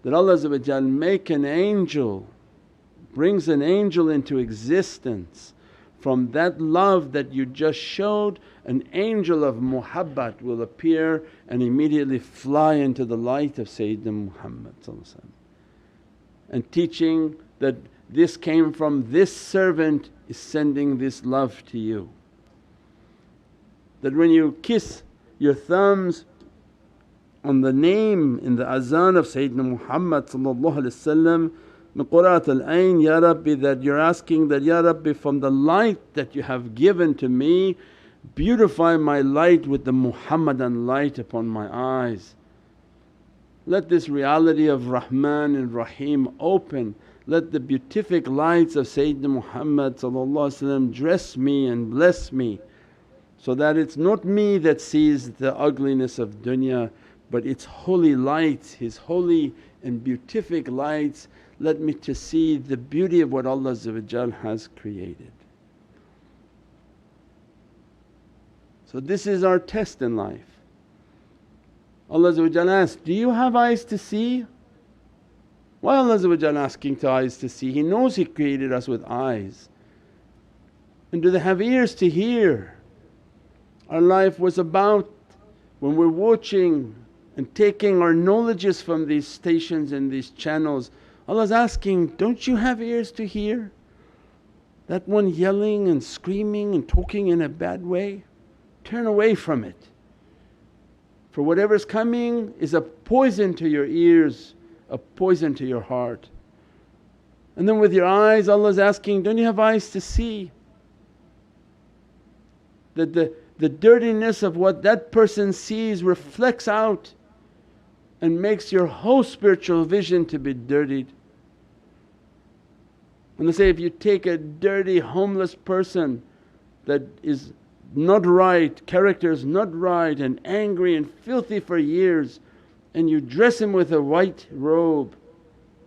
that Allah make an angel brings an angel into existence, from that love that you just showed, an angel of muhabbat will appear and immediately fly into the light of Sayyidina Muhammad, and teaching that this came from this servant is sending this love to you. That when you kiss your thumbs on the name in the azan of Sayyidina Muhammad min Qurrat al-Ain, Ya Rabbi, that you're asking that, Ya Rabbi, from the light that you have given to me, beautify my light with the Muhammadan light upon my eyes. Let this reality of Rahman and Rahim open, let the beatific lights of Sayyidina Muhammad dress me and bless me, so that it's not me that sees the ugliness of dunya, but it's holy lights, His holy and beatific lights. Let me to see the beauty of what Allah has created. So this is our test in life. Allah asks, do you have eyes to see? Why Allah asking to eyes to see? He knows He created us with eyes. And do they have ears to hear? Our life was about when we're watching and taking our knowledges from these stations and these channels. Allah's asking, don't you have ears to hear? That one yelling and screaming and talking in a bad way, turn away from it. For whatever's coming is a poison to your ears, a poison to your heart. And then with your eyes, Allah's asking, don't you have eyes to see? That the dirtiness of what that person sees reflects out and makes your whole spiritual vision to be dirtied. And they say, if you take a dirty homeless person that is not right, character is not right, and angry and filthy for years, and you dress him with a white robe,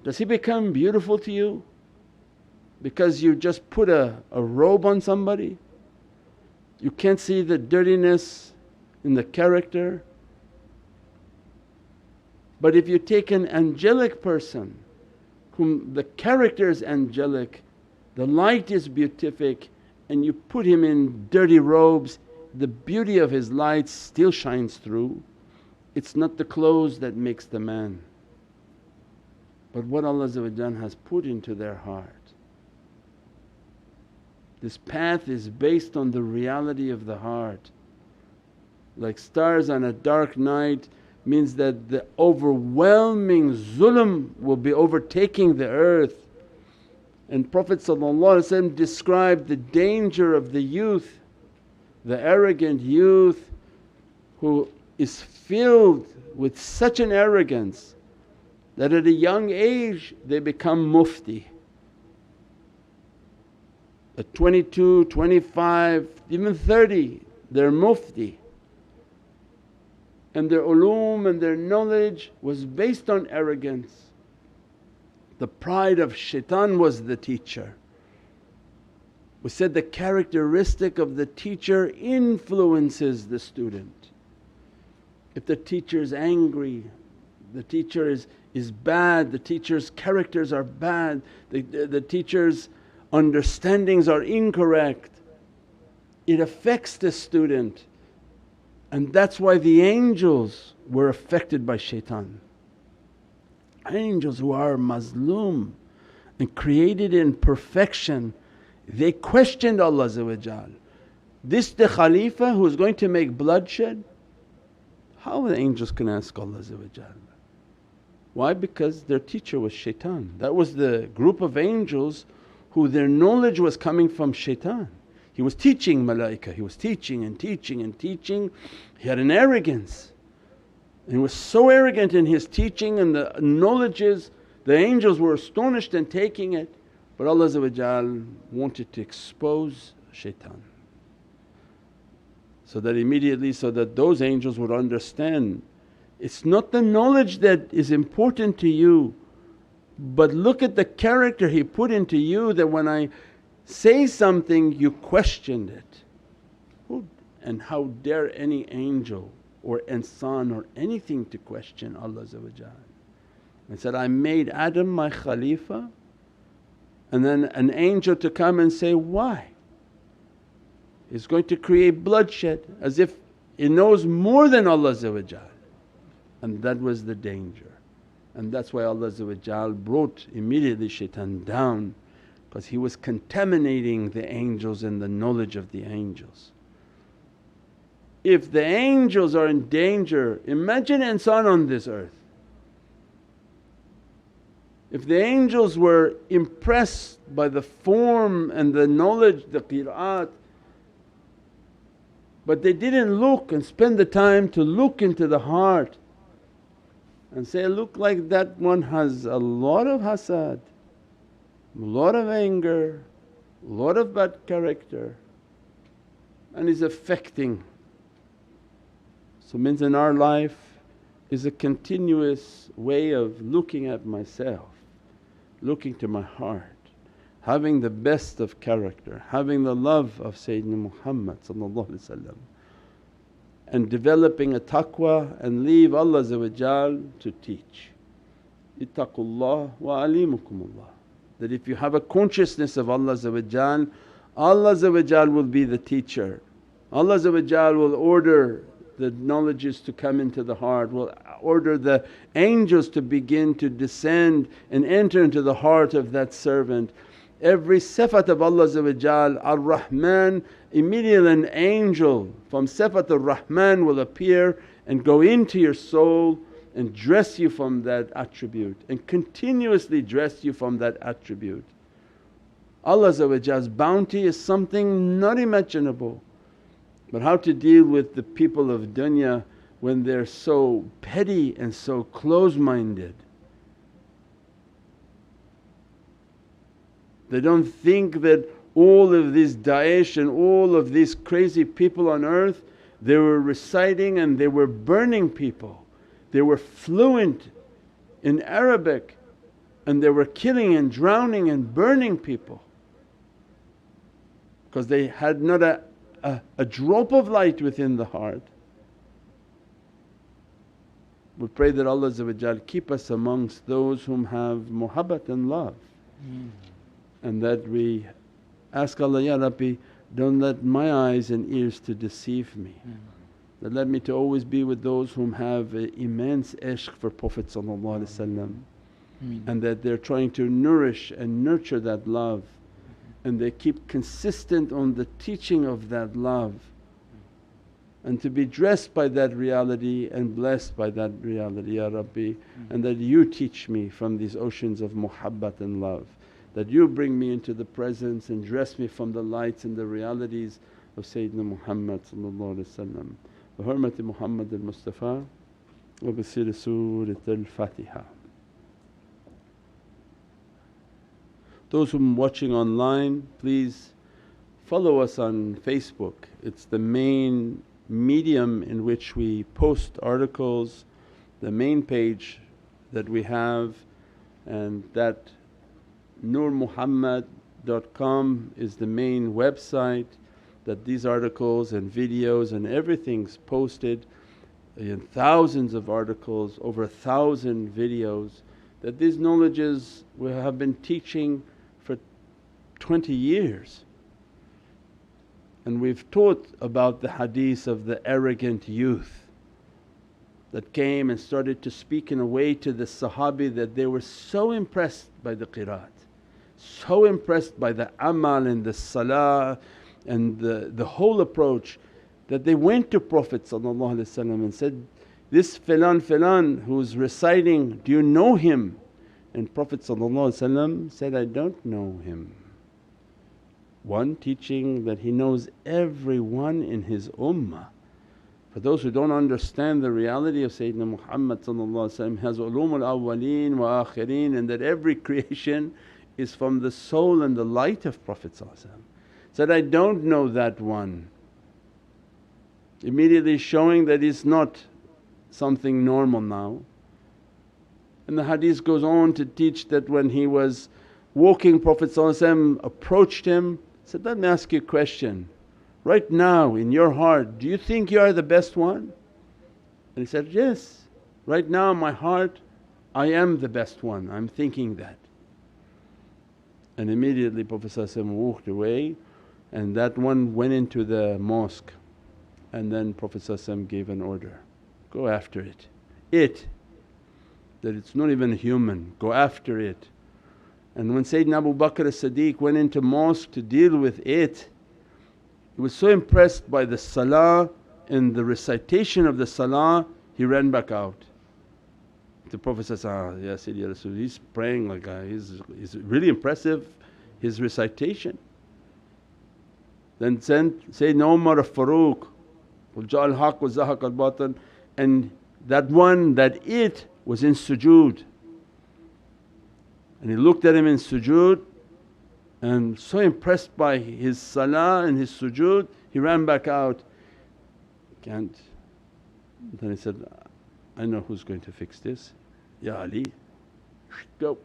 does he become beautiful to you because you just put a robe on somebody? You can't see the dirtiness in the character. But if you take an angelic person whom the character is angelic, the light is beatific, and you put him in dirty robes, the beauty of his light still shines through. It's not the clothes that makes the man, but what Allah has put into their heart. This path is based on the reality of the heart. Like stars on a dark night means that the overwhelming zulm will be overtaking the earth. And Prophet described the danger of the youth, the arrogant youth who is filled with such an arrogance that at a young age they become mufti. At 22, 25, even 30 they're mufti. And their ulum and their knowledge was based on arrogance. The pride of shaitan was the teacher. We said the characteristic of the teacher influences the student. If the teacher is angry, the teacher is bad, the teacher's characters are bad, the teacher's understandings are incorrect, it affects the student. And that's why the angels were affected by shaitan. Angels who are mazloom and created in perfection, they questioned Allah. This the Khalifa who is going to make bloodshed? How the angels can ask Allah? Why? Because their teacher was shaitan. That was the group of angels who their knowledge was coming from shaitan. He was teaching malaika, he was teaching and teaching and teaching. He had an arrogance and he was so arrogant in his teaching and the knowledges, the angels were astonished and taking it. But Allah wanted to expose shaitan, so that immediately, so that those angels would understand it's not the knowledge that is important to you, but look at the character He put into you, that when I say something you questioned it. And how dare any angel or insan or anything to question Allah. And said, I made Adam my Khalifa and then an angel to come and say, why? He's going to create bloodshed as if he knows more than Allah, and that was the danger. And that's why Allah brought immediately shaitan down, because he was contaminating the angels and the knowledge of the angels. If the angels are in danger, imagine insan on this earth. If the angels were impressed by the form and the knowledge, the qira'at, but they didn't look and spend the time to look into the heart and say, look, like that one has a lot of hasad, a lot of anger, a lot of bad character, and is affecting. So means in our life is a continuous way of looking at myself, looking to my heart, having the best of character, having the love of Sayyidina Muhammad and developing a taqwa and leave Allah to teach. Ittaqullah wa alimukumullah. That if you have a consciousness of Allah will be the teacher. Allah will order the knowledges to come into the heart, will order the angels to begin to descend and enter into the heart of that servant. Every sifat of Allah Ar-Rahman, immediately an angel from sifat Ar-Rahman will appear and go into your soul and dress you from that attribute and continuously dress you from that attribute. Allah's bounty is something not imaginable. But how to deal with the people of dunya when they're so petty and so close-minded. They don't think that all of these Daesh and all of these crazy people on earth, they were reciting and they were burning people. They were fluent in Arabic and they were killing and drowning and burning people because they had not a drop of light within the heart. We pray that Allah keep us amongst those whom have muhabbat and love, and that we ask Allah, Ya Rabbi, don't let my eyes and ears to deceive me. That let me to always be with those whom have immense ishq for Prophet and that they're trying to nourish and nurture that love, and they keep consistent on the teaching of that love, and to be dressed by that reality and blessed by that reality, Ya Rabbi. And that you teach me from these oceans of muhabbat and love, that you bring me into the presence and dress me from the lights and the realities of Sayyidina Muhammad bi hurmati Muhammad al-Mustafa wa bi siri Surat al-Fatiha. Those whom watching online, please follow us on Facebook. It's the main medium in which we post articles, the main page that we have, and that nurmuhammad.com is the main website that these articles and videos and everything's posted, in thousands of articles, over 1,000 videos, that these knowledges we have been teaching for 20 years. And we've taught about the hadith of the arrogant youth that came and started to speak in a way to the Sahabi that they were so impressed by the qiraat, so impressed by the amal and the salah and the whole approach, that they went to Prophet and said, this filan who's reciting, do you know him? And Prophet said, I don't know him. One, teaching that he knows everyone in his ummah. For those who don't understand the reality of Sayyidina Muhammad has ulumul awwaleen wa akhirin, and that every creation is from the soul and the light of Prophet said, I don't know that one. Immediately showing that he's not something normal now. And the hadith goes on to teach that when he was walking, Prophet approached him, said, let me ask you a question, right now in your heart do you think you are the best one? And he said, yes, right now in my heart I am the best one, I'm thinking that. And immediately Prophet walked away, and that one went into the mosque, and then Prophet gave an order, go after it. That it's not even human, go after it. And when Sayyidina Abu Bakr as-Siddiq went into mosque to deal with it, he was so impressed by the salah and the recitation of the salah, he ran back out. The Prophet says, Ya Sayyidi Ya Rasul, he's praying like he's really impressive, his recitation. Then sent Sayyidina Umar al-Faruq, Qul ja'al haqq wa zahaq al-batil, and that it was in sujood. And he looked at him in sujood and so impressed by his salah and his sujood, he ran back out. Can't. Then he said, I know who's going to fix this, Ya Ali, go.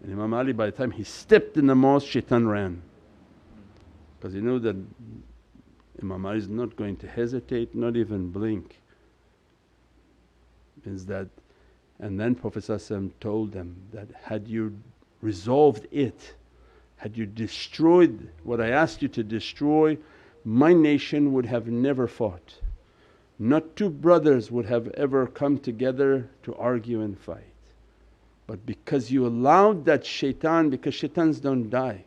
And Imam Ali, by the time he stepped in the mosque, shaitan ran, because he knew that Imam Ali is not going to hesitate, not even blink. Means that, and then Prophet told them that, had you resolved it, had you destroyed what I asked you to destroy, my nation would have never fought. Not two brothers would have ever come together to argue and fight. But because you allowed that shaitan, because shaitans don't die.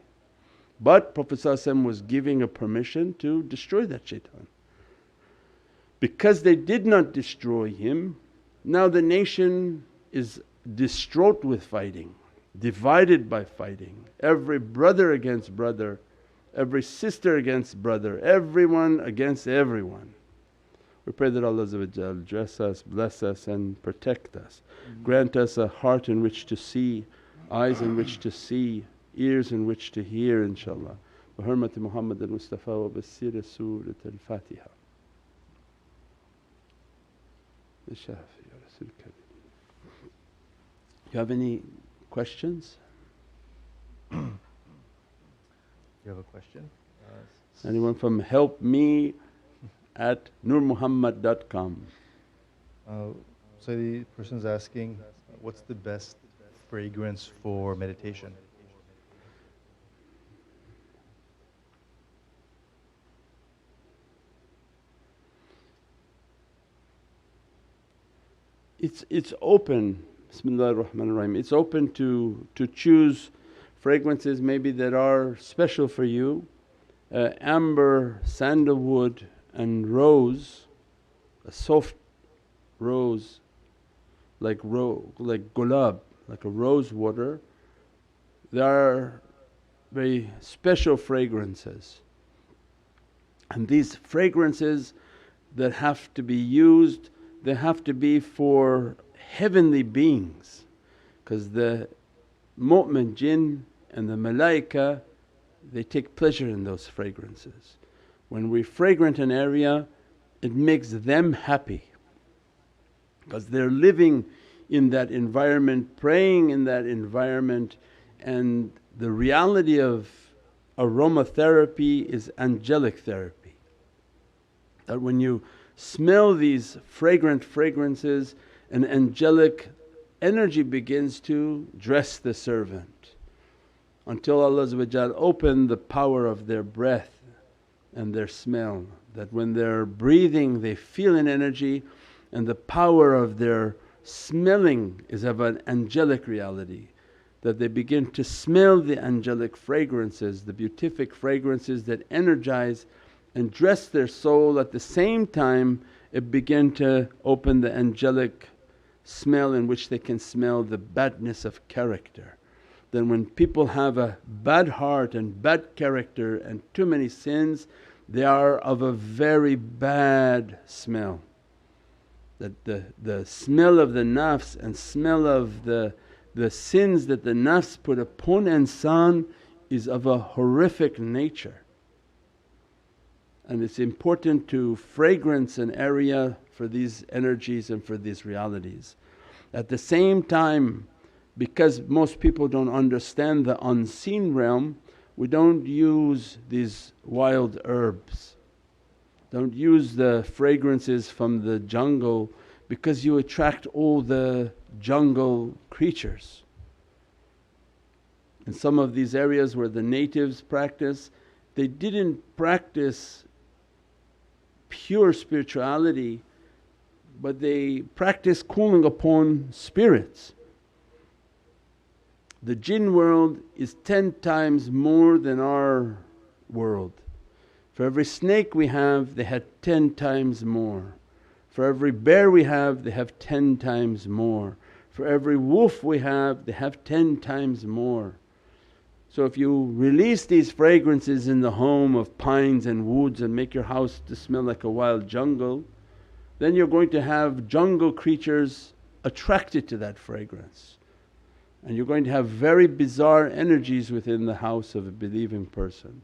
But Prophet was giving a permission to destroy that shaitan. Because they did not destroy him, now the nation is distraught with fighting, divided by fighting, every brother against brother, every sister against brother, everyone against everyone. We pray that Allah dress us, bless us and protect us. Grant us a heart in which to see, eyes in which to see, ears in which to hear, inshaAllah. Bi hurmati Muhammad al-Mustafa wa basira Surat al-Fatiha. You have any questions? You have a question? Anyone from helpme@nurmuhammad.com. So the person's asking, what's the best fragrance for meditation? It's open, Bismillahir Rahmanir Rahim. It's open to choose fragrances maybe that are special for you. Amber, sandalwood and rose, a soft rose like gulab, like a rose water. They are very special fragrances. And these fragrances that have to be used, they have to be for heavenly beings, because the mu'min jinn and the malaika, they take pleasure in those fragrances. When we fragrant an area, it makes them happy, because they're living in that environment, praying in that environment. And the reality of aromatherapy is angelic therapy, that when you smell these fragrant fragrances, an angelic energy begins to dress the servant, until Allah open the power of their breath and their smell, that when they're breathing they feel an energy, and the power of their smelling is of an angelic reality, that they begin to smell the angelic fragrances, the beatific fragrances that energize and dress their soul. At the same time it begin to open the angelic smell in which they can smell the badness of character. Then when people have a bad heart and bad character and too many sins, they are of a very bad smell. That the smell of the nafs and smell of the sins that the nafs put upon insan is of a horrific nature. And it's important to fragrance an area for these energies and for these realities. At the same time, because most people don't understand the unseen realm, we don't use these wild herbs, don't use the fragrances from the jungle, because you attract all the jungle creatures. In some of these areas where the natives practice, they didn't practice pure spirituality, but they practiced calling upon spirits. The jinn world is 10 times more than our world. For every snake we have, they had 10 times more. For every bear we have, they have 10 times more. For every wolf we have, they have 10 times more. So if you release these fragrances in the home of pines and woods and make your house to smell like a wild jungle, then you're going to have jungle creatures attracted to that fragrance. And you're going to have very bizarre energies within the house of a believing person.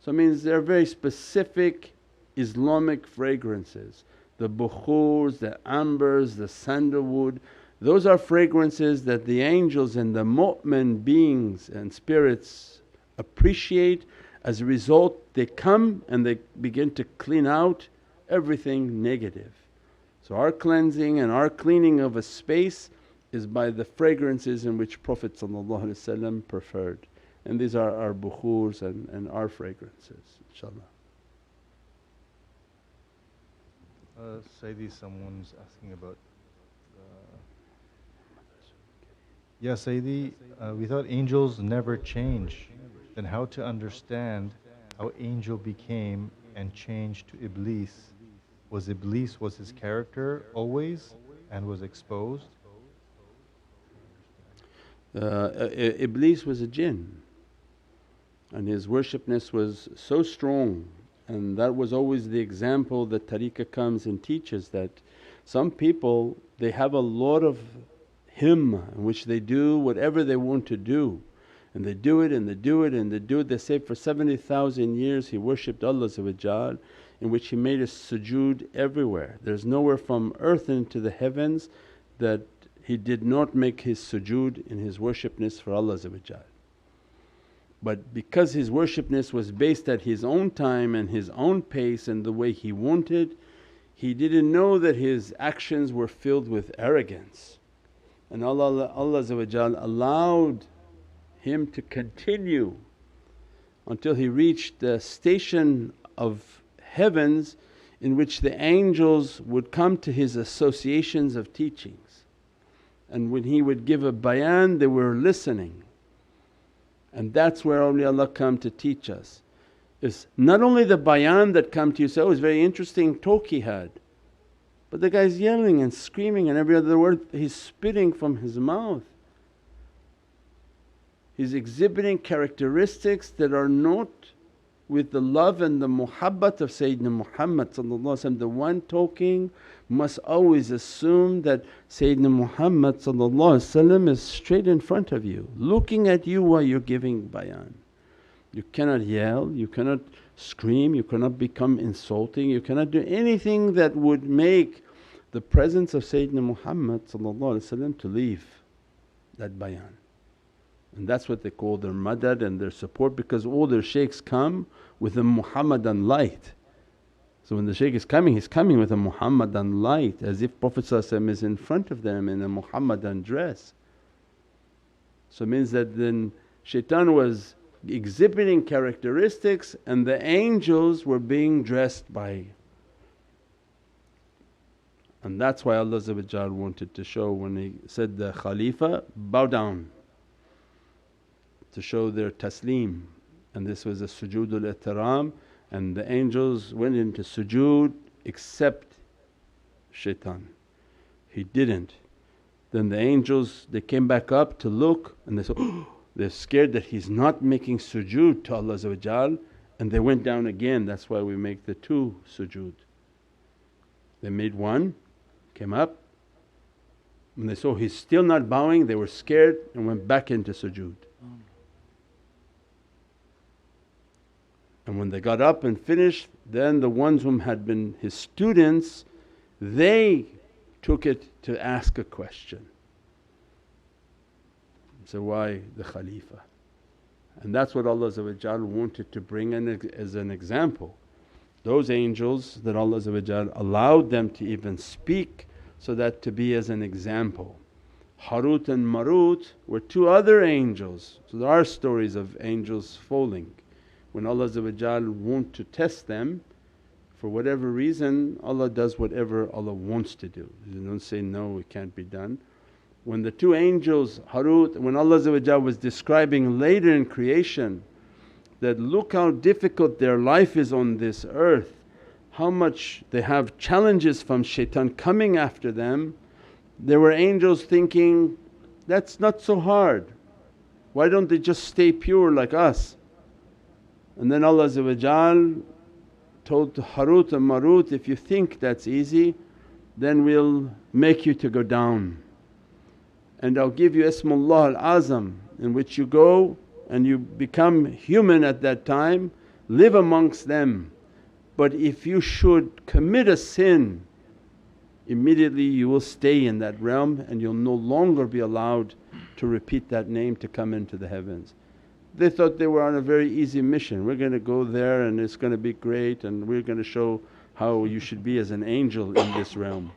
So it means there are very specific Islamic fragrances. The bukhurs, the ambers, the sandalwood, those are fragrances that the angels and the mu'min beings and spirits appreciate. As a result they come and they begin to clean out everything negative. So our cleansing and our cleaning of a space is by the fragrances in which Prophet preferred, and these are our bukhurs and our fragrances, inshaAllah. Sayyidi, someone's asking about yeah Sayyidi, we thought angels never change, then how to understand how angel became and changed to Iblis? Was his character always and was exposed? Iblis was a jinn and his worshipness was so strong, and that was always the example that tariqah comes and teaches, that some people they have a lot of himma in which they do whatever they want to do, and they do it and they do it and they do it. They say for 70,000 years he worshipped Allah in which he made a sujood everywhere. There's nowhere from earth into the heavens that he did not make his sujood in his worshipness for Allah. But because his worshipness was based at his own time and his own pace and the way he wanted, he didn't know that his actions were filled with arrogance. And Allah allowed him to continue until he reached the station of heavens in which the angels would come to his associations of teachings. And when he would give a bayan, they were listening. And that's where awliyaullah come to teach us. It's not only the bayan that come to you say, oh it's very interesting talk he had, but the guy's yelling and screaming and every other word he's spitting from his mouth. He's exhibiting characteristics that are not with the love and the muhabbat of Sayyidina Muhammad. The one talking must always assume that Sayyidina Muhammad is straight in front of you, looking at you while you're giving bayan. You cannot yell, you cannot scream, you cannot become insulting, you cannot do anything that would make the presence of Sayyidina Muhammad to leave that bayan. And that's what they call their madad and their support, because all their shaykhs come with a Muhammadan light. So when the shaykh is coming, he's coming with a Muhammadan light, as if Prophet is in front of them in a Muhammadan dress. So it means that then shaitan was exhibiting characteristics and the angels were being dressed by. And that's why Allah wanted to show when He said, the Khalifa, bow down, to show their taslim. And this was a sujoodul ihtiram, and the angels went into sujood except shaitan, he didn't. Then the angels they came back up to look and they saw, oh, they're scared that he's not making sujood to Allah, and they went down again. That's why we make the two sujood. They made one, came up, when they saw he's still not bowing they were scared and went back into sujood. And when they got up and finished, then the ones whom had been his students, they took it to ask a question. So why the Khalifa? And that's what Allah wanted to bring in as an example. Those angels that Allah allowed them to even speak, so that to be as an example. Harut and Marut were two other angels. So there are stories of angels falling. When Allah want to test them, for whatever reason Allah does whatever Allah wants to do. He don't say, no, it can't be done. When the two angels Harut, when Allah was describing later in creation that, look how difficult their life is on this earth, how much they have challenges from shaitan coming after them. There were angels thinking, that's not so hard, why don't they just stay pure like us? And then Allah told Harut and Marut, if you think that's easy then we'll make you to go down and I'll give you Ismullah al-Azam, in which you go and you become human at that time, live amongst them. But if you should commit a sin, immediately you will stay in that realm and you'll no longer be allowed to repeat that name to come into the heavens. They thought they were on a very easy mission, we're going to go there and it's going to be great and we're going to show how you should be as an angel in this realm.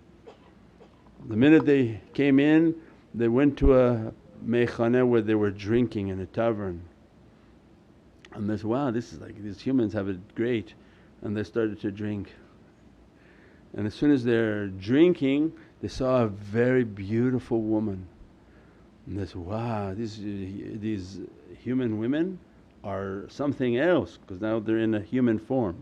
The minute they came in, they went to a maykhana where they were drinking in a tavern, and they said, wow, this is like, these humans have it great, and they started to drink. And as soon as they're drinking they saw a very beautiful woman, and they said, wow, these human women are something else, because now they're in a human form.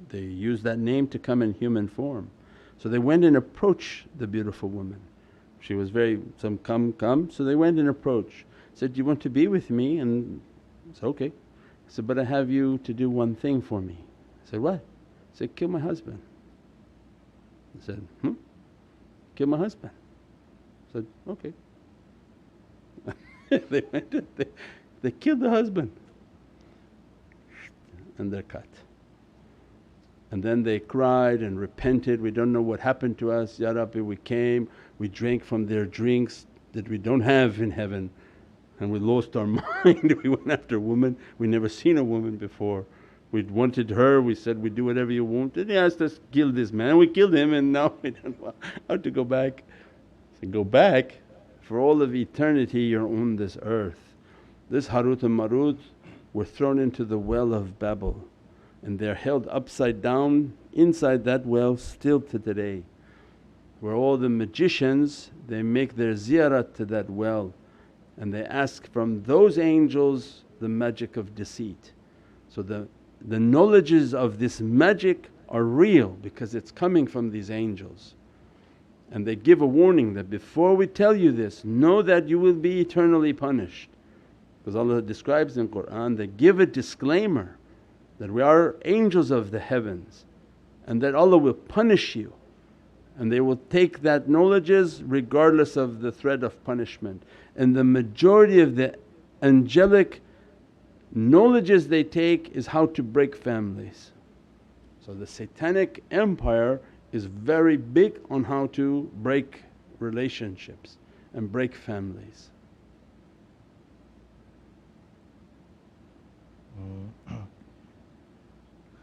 They use that name to come in human form. So they went and approached the beautiful woman. She was very, some come, so they went and approached. Said, do you want to be with me? And I said, okay. I said, but I have you to do one thing for me. I said, what? I said, kill my husband. I said, kill my husband. I said, okay. They went and they killed the husband and they're cut. And then they cried and repented, we don't know what happened to us, Ya Rabbi, we came, we drank from their drinks that we don't have in heaven, and we lost our mind. We went after a woman, we never seen a woman before. We wanted her, we said, we do whatever you want. And they asked us, kill this man, we killed him, and now we don't know how to go back. I said, go back? For all of eternity you're on this earth. This Harut and Marut were thrown into the well of Babel, and they're held upside down inside that well still to today, where all the magicians they make their ziyarat to that well and they ask from those angels the magic of deceit. So the knowledges of this magic are real because it's coming from these angels, and they give a warning that, before we tell you this, know that you will be eternally punished. Because Allah describes in Qur'an, they give a disclaimer that we are angels of the heavens and that Allah will punish you, and they will take that knowledges regardless of the threat of punishment. And the majority of the angelic knowledges they take is how to break families. So the satanic empire is very big on how to break relationships and break families.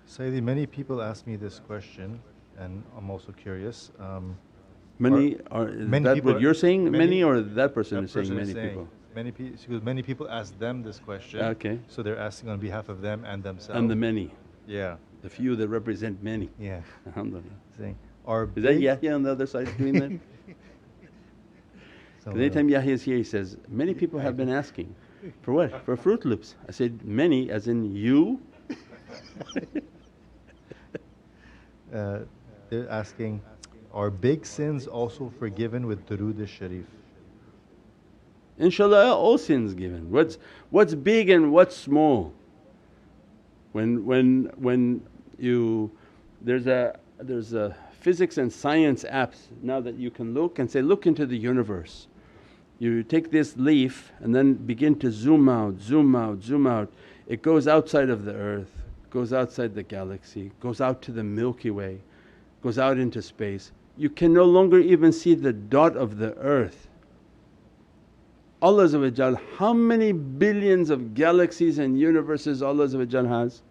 Sayyidi, many people ask me this question and I'm also curious. Is that what you're saying, many, or that person that is saying person many is saying people? Many people ask them this question. Okay. So they're asking on behalf of them and themselves. And the many. Yeah. The few that represent many. Yeah. Alhamdulillah. Saying, is that Yahya on the other side doing that? Because anytime Yahya is here he says, many people have been asking. For what? For Fruit Loops. I said, many as in you? They're asking, are big sins also forgiven with Durood al-Sharif? Inshallah all sins given. What's big and what's small? When you there's a physics and science apps now that you can look and say, look into the universe. You take this leaf and then begin to zoom out, zoom out, zoom out. It goes outside of the earth, goes outside the galaxy, goes out to the Milky Way, goes out into space. You can no longer even see the dot of the earth. Allah how many billions of galaxies and universes Allah has?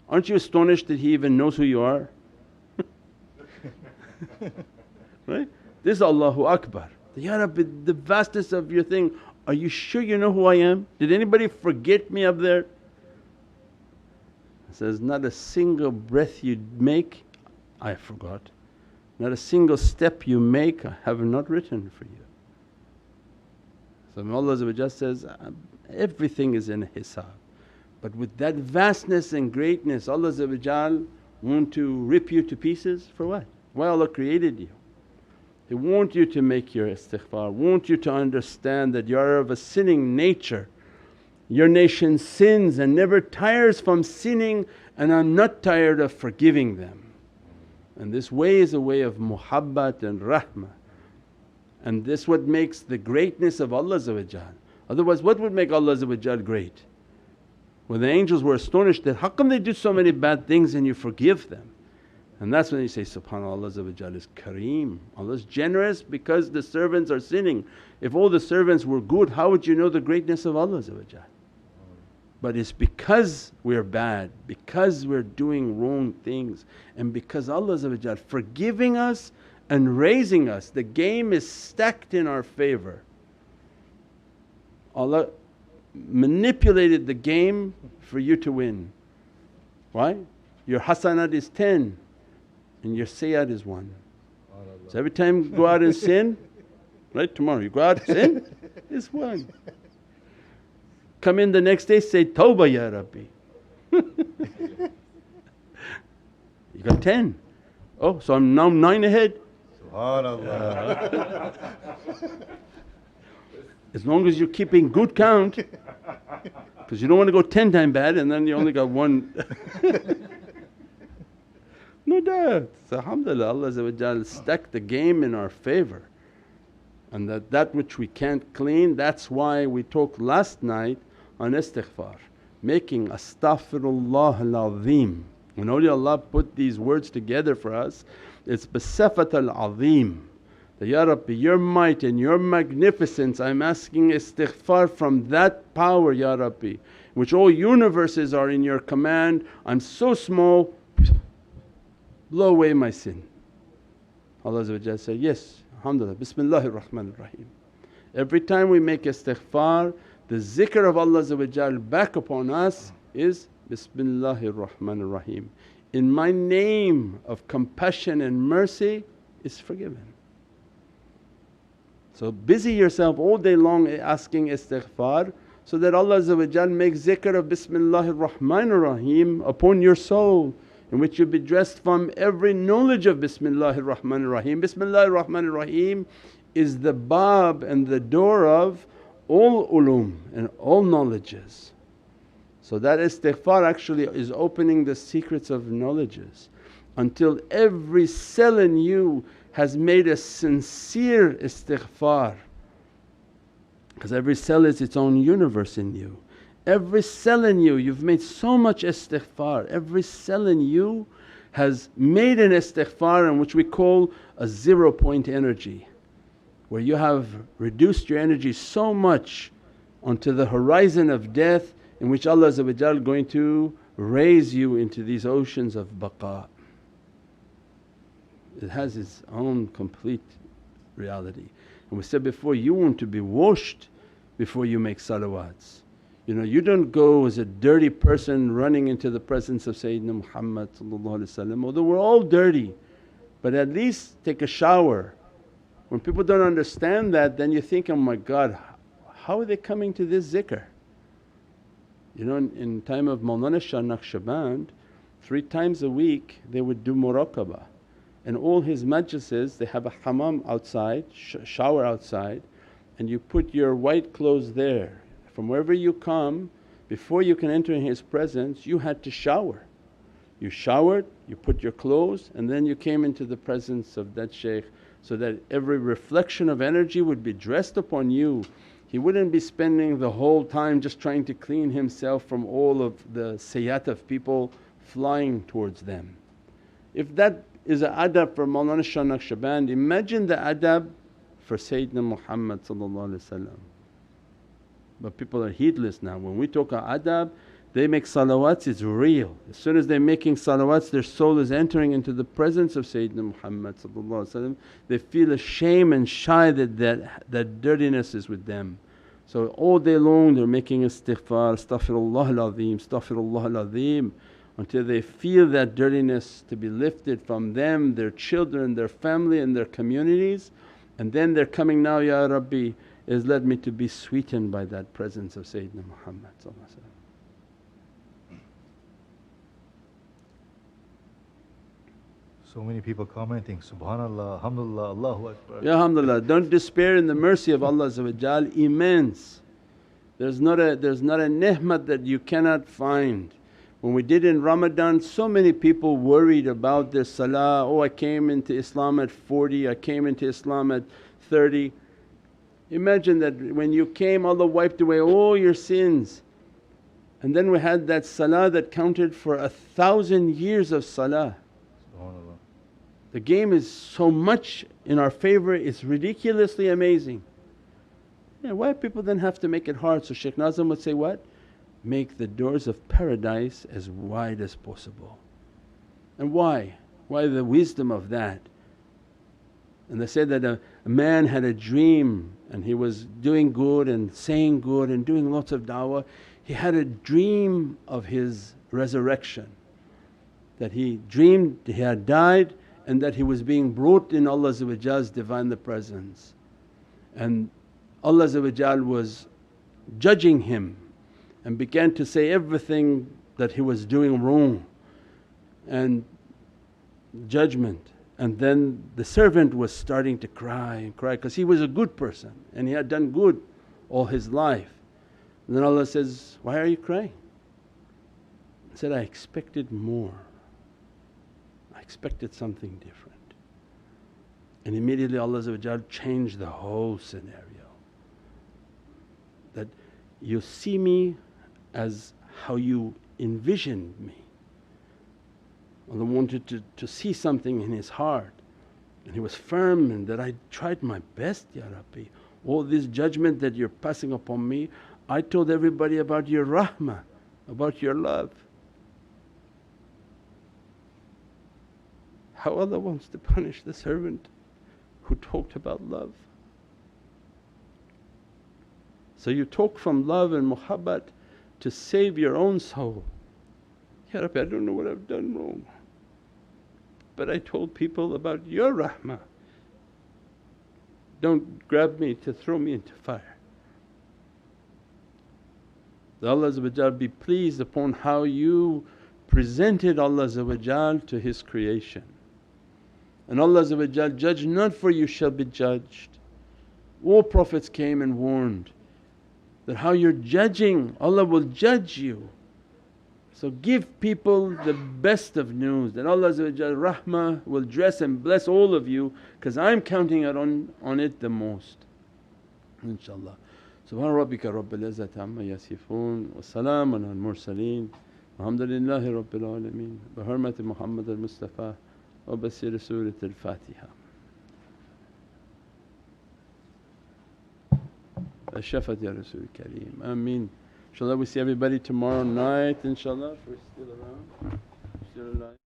Aren't you astonished that He even knows who you are? Right? This is Allahu Akbar, Ya Rabbi, the vastness of your thing, are you sure you know who I am? Did anybody forget me up there? He says, not a single breath you make I forgot, not a single step you make I have not written for you. So Allah says, everything is in hisab. But with that vastness and greatness, Allah want to rip you to pieces for what? Why Allah created you? He wants you to make your istighfar, want you to understand that you are of a sinning nature. Your nation sins and never tires from sinning, and I'm not tired of forgiving them. And this way is a way of muhabbat and rahmah, and this what makes the greatness of Allah. Otherwise what would make Allah great? When the angels were astonished that, how come they do so many bad things and you forgive them? And that's when you say, subhanAllah, Allah is Kareem, Allah is generous because the servants are sinning. If all the servants were good, how would you know the greatness of Allah? But it's because we're bad, because we're doing wrong things, and because Allah forgiving us and raising us, the game is stacked in our favor. Allah manipulated the game for you to win. Why? Your hasanat is 10 and your sayyat is 1. So every time you go out and sin, right, tomorrow you go out and sin, it's 1. Come in the next day, say, Tawbah ya Rabbi. You got 10. Oh, so I'm now 9 ahead. SubhanAllah. As long as you're keeping good count, because you don't want to go 10 times bad and then you only got 1. No doubt. So alhamdulillah, Allah stacked the game in our favor, and that which we can't clean, that's why we talked last night on istighfar, making astaghfirullah al-azim. When awliyaullah put these words together for us, it's bisafat al-azim. That, Ya Rabbi, your might and your magnificence, I'm asking istighfar from that power, Ya Rabbi, which all universes are in your command. I'm so small, blow away my sin. Allah said, yes, alhamdulillah, Bismillahir Rahmanir Rahim. Every time we make istighfar, the zikr of Allah back upon us is Bismillahir Rahmanir Rahim. In my name of compassion and mercy is forgiven. So busy yourself all day long asking istighfar, so that Allah makes zikr of Bismillahir Rahmanir Rahim upon your soul, in which you be dressed from every knowledge of Bismillahir Rahmanir Rahim. Bismillahir Rahmanir Rahim is the bab and the door of all ulum and all knowledges. So that istighfar actually is opening the secrets of knowledges, until every cell in you has made a sincere istighfar, because every cell is its own universe in you. Every cell in you, you've made so much istighfar, every cell in you has made an istighfar, in which we call a 0 point energy, where you have reduced your energy so much onto the horizon of death, in which Allah is going to raise you into these oceans of baqa. It has its own complete reality. And we said before, you want to be washed before you make salawats. You don't go as a dirty person running into the presence of Sayyidina Muhammad, although we're all dirty, but at least take a shower. When people don't understand that, then you think, oh my God, how are they coming to this zikr? In time of Mawlana Chant Naqshbandi, 3 times a week they would do muraqabah, and all his majlises they have a hammam outside, shower outside, and you put your white clothes there. From wherever you come, before you can enter in his presence you had to shower. You showered, you put your clothes, and then you came into the presence of that shaykh, so that every reflection of energy would be dressed upon you. He wouldn't be spending the whole time just trying to clean himself from all of the sayyat of people flying towards them. If that is an adab for Mawlana Chant Naqshbandi, imagine the adab for Sayyidina Muhammad. But people are heedless now. When we talk of adab, They make salawats, it's real. As soon as they're making salawats, their soul is entering into the presence of Sayyidina Muhammad. They feel ashamed and shy that dirtiness is with them. So all day long they're making istighfar, astaghfirullah al-azim, astaghfirullah al-azim, until they feel that dirtiness to be lifted from them, their children, their family and their communities. And then they're coming, now, Ya Rabbi, is led me to be sweetened by that presence of Sayyidina Muhammad. So many people commenting, Subhanallah, Alhamdulillah, Allahu Akbar. Ya Alhamdulillah, don't despair in the mercy of Allah immense. There's not a ni'mat that you cannot find. When we did in Ramadan, so many people worried about their salah, oh I came into Islam at 40, I came into Islam at 30. Imagine that when you came Allah wiped away all your sins, and then we had that salah that counted for 1,000 years of salah. SubhanAllah. The game is so much in our favour, it's ridiculously amazing. Yeah, why people then have to make it hard? So Shaykh Nazim would say what? Make the doors of paradise as wide as possible. And why? Why the wisdom of that? And they said that a man had a dream and he was doing good and saying good and doing lots of da'wah. He had a dream of his resurrection, that he dreamed he had died and that he was being brought in Allah's Divine Presence. And Allah was judging him and began to say everything that he was doing wrong and judgment. And then the servant was starting to cry and cry because he was a good person and he had done good all his life. And then Allah says, "Why are you crying?" He said, "I expected more, I expected something different." And immediately Allah changed the whole scenario, that you see me as how you envisioned me. Allah wanted to see something in his heart, and he was firm and that I tried my best, Ya Rabbi. All this judgment that you're passing upon me, I told everybody about your rahmah, about your love. How Allah wants to punish the servant who talked about love. So you talk from love and muhabbat to save your own soul. Ya Rabbi, I don't know what I've done wrong, but I told people about your rahmah. Don't grab me to throw me into fire. That Allah be pleased upon how you presented Allah to His creation. And Allah judge not for you shall be judged. All Prophets came and warned that how you're judging, Allah will judge you. So give people the best of news that Allah rahmah will dress and bless all of you, because I'm counting it on it the most, inshaAllah. Subhana rabbika rabbil izzati amma yasifoon wa salaamun al mursaleen walhamdulillahi rabbil alameen bi hurmati Muhammad al-Mustafa wa basir Surat al-Fatiha. Shafat ya Rasul Kareem, Ameen. InshaAllah we see everybody tomorrow night, inshaAllah, if we're still around. Still alive.